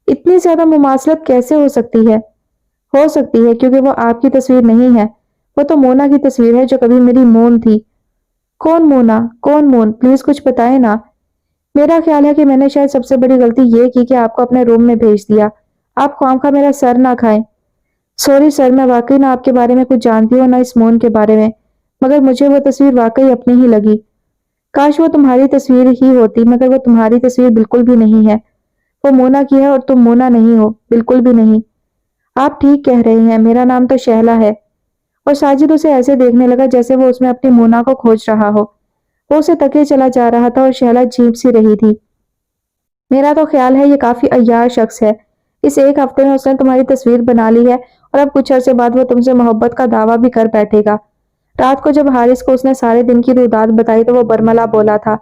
S1: اتنی زیادہ مماثلت کیسے ہو سکتی ہے؟ ہو سکتی ہے کیونکہ وہ آپ کی تصویر نہیں ہے، وہ تو مونا کی تصویر ہے جو کبھی میری مون تھی۔ کون مونا؟ کون مون؟ پلیز کچھ بتائیں نا۔ میرا خیال ہے کہ میں نے شاید سب سے بڑی غلطی یہ کی کہ آپ کو اپنے روم میں بھیج دیا۔ آپ خواہ میرا سر نہ کھائیں۔ سوری سر، میں واقعی نہ آپ کے بارے میں کچھ جانتی ہوں نہ اس مون کے بارے میں، مگر مجھے وہ تصویر واقعی اپنی ہی لگی۔ کاش وہ تمہاری تصویر ہی ہوتی، مگر وہ تمہاری تصویر بالکل بھی نہیں ہے۔ وہ مونا کی ہے اور تم مونا نہیں ہو، بالکل بھی نہیں۔ آپ ٹھیک کہہ رہے ہیں، میرا نام تو شہلا ہے۔ اور ساجد اسے ایسے دیکھنے لگا جیسے وہ اس میں اپنی مونا کو کھوج رہا ہو۔ وہ اسے تکے چلا جا رہا تھا اور شہلا جھیپ سی رہی تھی۔ میرا تو خیال ہے یہ کافی عیار شخص ہے۔ اس ایک ہفتے میں اس نے تمہاری تصویر بنا لی ہے اور اب کچھ عرصے بعد وہ تم سے محبت کا دعویٰ بھی کر بیٹھے گا۔ رات کو جب حارث کو اس نے سارے دن کی روداد بتائی تو وہ برملا بولا تھا،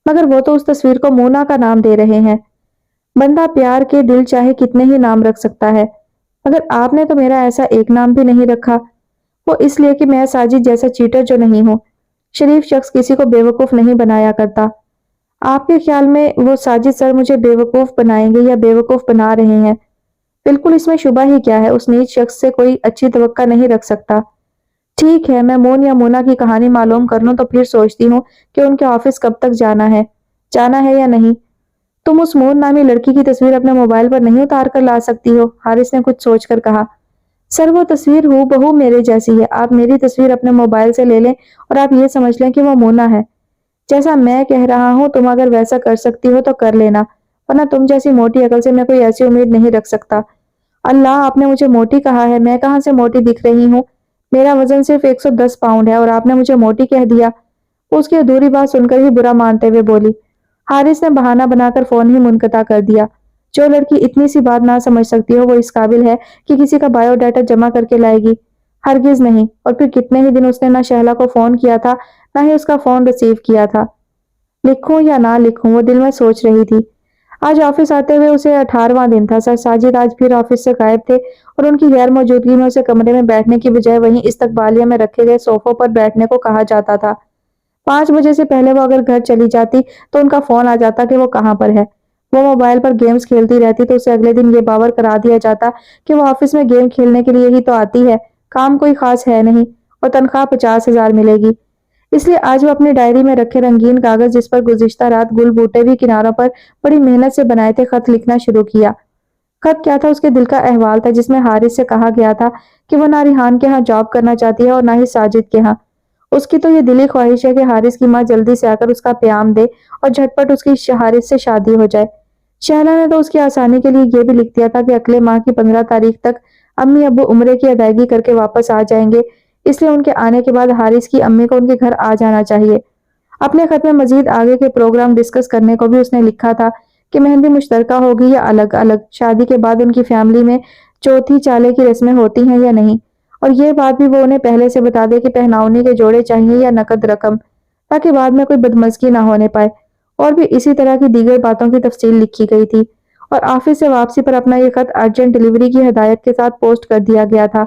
S1: مگر وہ تو اس تصویر کو مونا کا نام دے رہے ہیں۔ بندہ پیار کے دل چاہے کتنے ہی نام رکھ سکتا ہے، مگر آپ نے تو میرا ایسا ایک نام بھی نہیں رکھا۔ وہ اس لیے کہ میں ساجد جیسا چیٹر جو نہیں ہوں۔ شریف شخص کسی کو بے وقوف نہیں بنایا کرتا۔ آپ کے خیال میں وہ ساجد سر مجھے بے وقوف بنائیں گے یا بے وقوف بنا رہے ہیں؟ بالکل، اس میں شبہ ہی کیا ہے، اس نیچ شخص سے کوئی اچھی توقع نہیں رکھ سکتا۔ ٹھیک ہے، میں مون یا مونا کی کہانی معلوم کر لوں تو پھر سوچتی ہوں کہ ان کے آفس کب تک جانا ہے یا نہیں۔ تم اس مون نامی لڑکی کی تصویر اپنے موبائل پر نہیں اتار کر لا سکتی ہو؟ حارث نے کچھ سوچ کر کہا۔ سر وہ تصویر ہو بہو میرے جیسی ہے۔ آپ میری تصویر اپنے موبائل سے لے لیں اور آپ یہ سمجھ لیں کہ وہ مونا ہے۔ جیسا میں کہہ رہا ہوں تم اگر ویسا کر سکتی ہو تو کر لینا، ورنہ تم جیسی موٹی عقل سے میں کوئی ایسی امید نہیں رکھ سکتا۔ اللہ، آپ نے مجھے موٹی کہا ہے؟ میں کہاں سے موٹی دکھ رہی ہوں؟ میرا وزن صرف 110 پاؤنڈ ہے اور آپ نے مجھے موٹی کہہ دیا۔ اس کی ادھوری بات سن کر ہی برا مانتے ہوئے بولی۔ حارث نے بہانہ بنا کر فون ہی منقطع کر دیا۔ جو لڑکی اتنی سی بات نہ سمجھ سکتی ہو وہ اس قابل ہے کہ کسی کا بایو ڈاٹا جمع کر کے لائے گی؟ ہرگز نہیں۔ اور پھر کتنے ہی دن اس نے نہ شہلا کو فون کیا تھا نہ ہی اس کا فون ریسیو کیا تھا۔ لکھوں یا نہ لکھوں، وہ دل میں سوچ رہی تھی۔ آج آفس آتے ہوئے اسے 18واں دن تھا۔ سر ساجد آج پھر آفس سے غائب تھے اور ان کی غیر موجودگی میں اسے کمرے میں بیٹھنے کی بجائے وہیں استقبالیہ میں رکھے گئے صوفوں پر بیٹھنے کو کہا جاتا تھا۔ 5 بجے سے پہلے وہ اگر گھر چلی جاتی تو ان کا فون آ جاتا کہ وہ کہاں پر ہے۔ وہ موبائل پر گیمز کھیلتی رہتی تو اسے اگلے دن یہ باور کرا دیا جاتا کہ وہ آفس میں گیم کھیلنے کے لیے ہی تو آتی ہے، کام کوئی خاص ہے نہیں، اور تنخواہ 50,000 ملے گی۔ اس لیے آج وہ اپنی ڈائری میں رکھے رنگین کاغذ جس پر گزشتہ رات گل بوٹے بھی کناروں پر بڑی محنت سے بنائے تھے خط لکھنا شروع کیا۔ خط کیا تھا؟ اس کے دل کا احوال تھا جس میں حارث سے کہا گیا تھا کہ وہ نہ ریحان کے ہاں جاب کرنا چاہتی ہے اور نہ ہی ساجد کے ہاں۔ اس کی تو یہ دلی خواہش ہے کہ حارث کی ماں جلدی سے آ کر اس کا پیام دے اور جھٹ پٹ اس کی حارث سے شادی ہو جائے۔ شہلا نے تو اس کی آسانی کے لیے یہ بھی لکھ دیا تھا کہ اگلے ماہ کی 15 تاریخ تک امی ابو عمرے کی ادائیگی کر کے واپس آ جائیں گے، اس لیے ان کے آنے کے بعد حارث کی امی کو ان کے گھر آ جانا چاہیے۔ اپنے خط میں مزید آگے کے پروگرام ڈسکس کرنے کو بھی اس نے لکھا تھا کہ مہندی مشترکہ ہوگی یا الگ الگ، شادی کے بعد ان کی فیملی میں چوتھی چالے کی رسمیں ہوتی ہیں یا نہیں، اور یہ بات بھی وہ انہیں پہلے سے بتا دے کہ پہناؤنی کے جوڑے چاہیے یا نقد رقم، تاکہ بعد میں کوئی بدمزگی نہ ہونے پائے۔ اور بھی اسی طرح کی دیگر باتوں کی تفصیل لکھی گئی تھی، اور آفس سے واپسی پر اپنا یہ خط ارجنٹ ڈیلیوری کی ہدایت کے ساتھ پوسٹ کر دیا گیا تھا۔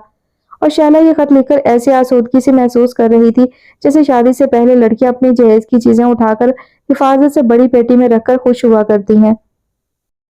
S1: اور شہلا یہ خط لکھ کر ایسے آسودگی سے محسوس کر رہی تھی جیسے شادی سے پہلے لڑکیاں اپنی جہیز کی چیزیں اٹھا کر حفاظت سے بڑی پیٹی میں رکھ کر خوش ہوا کرتی ہیں۔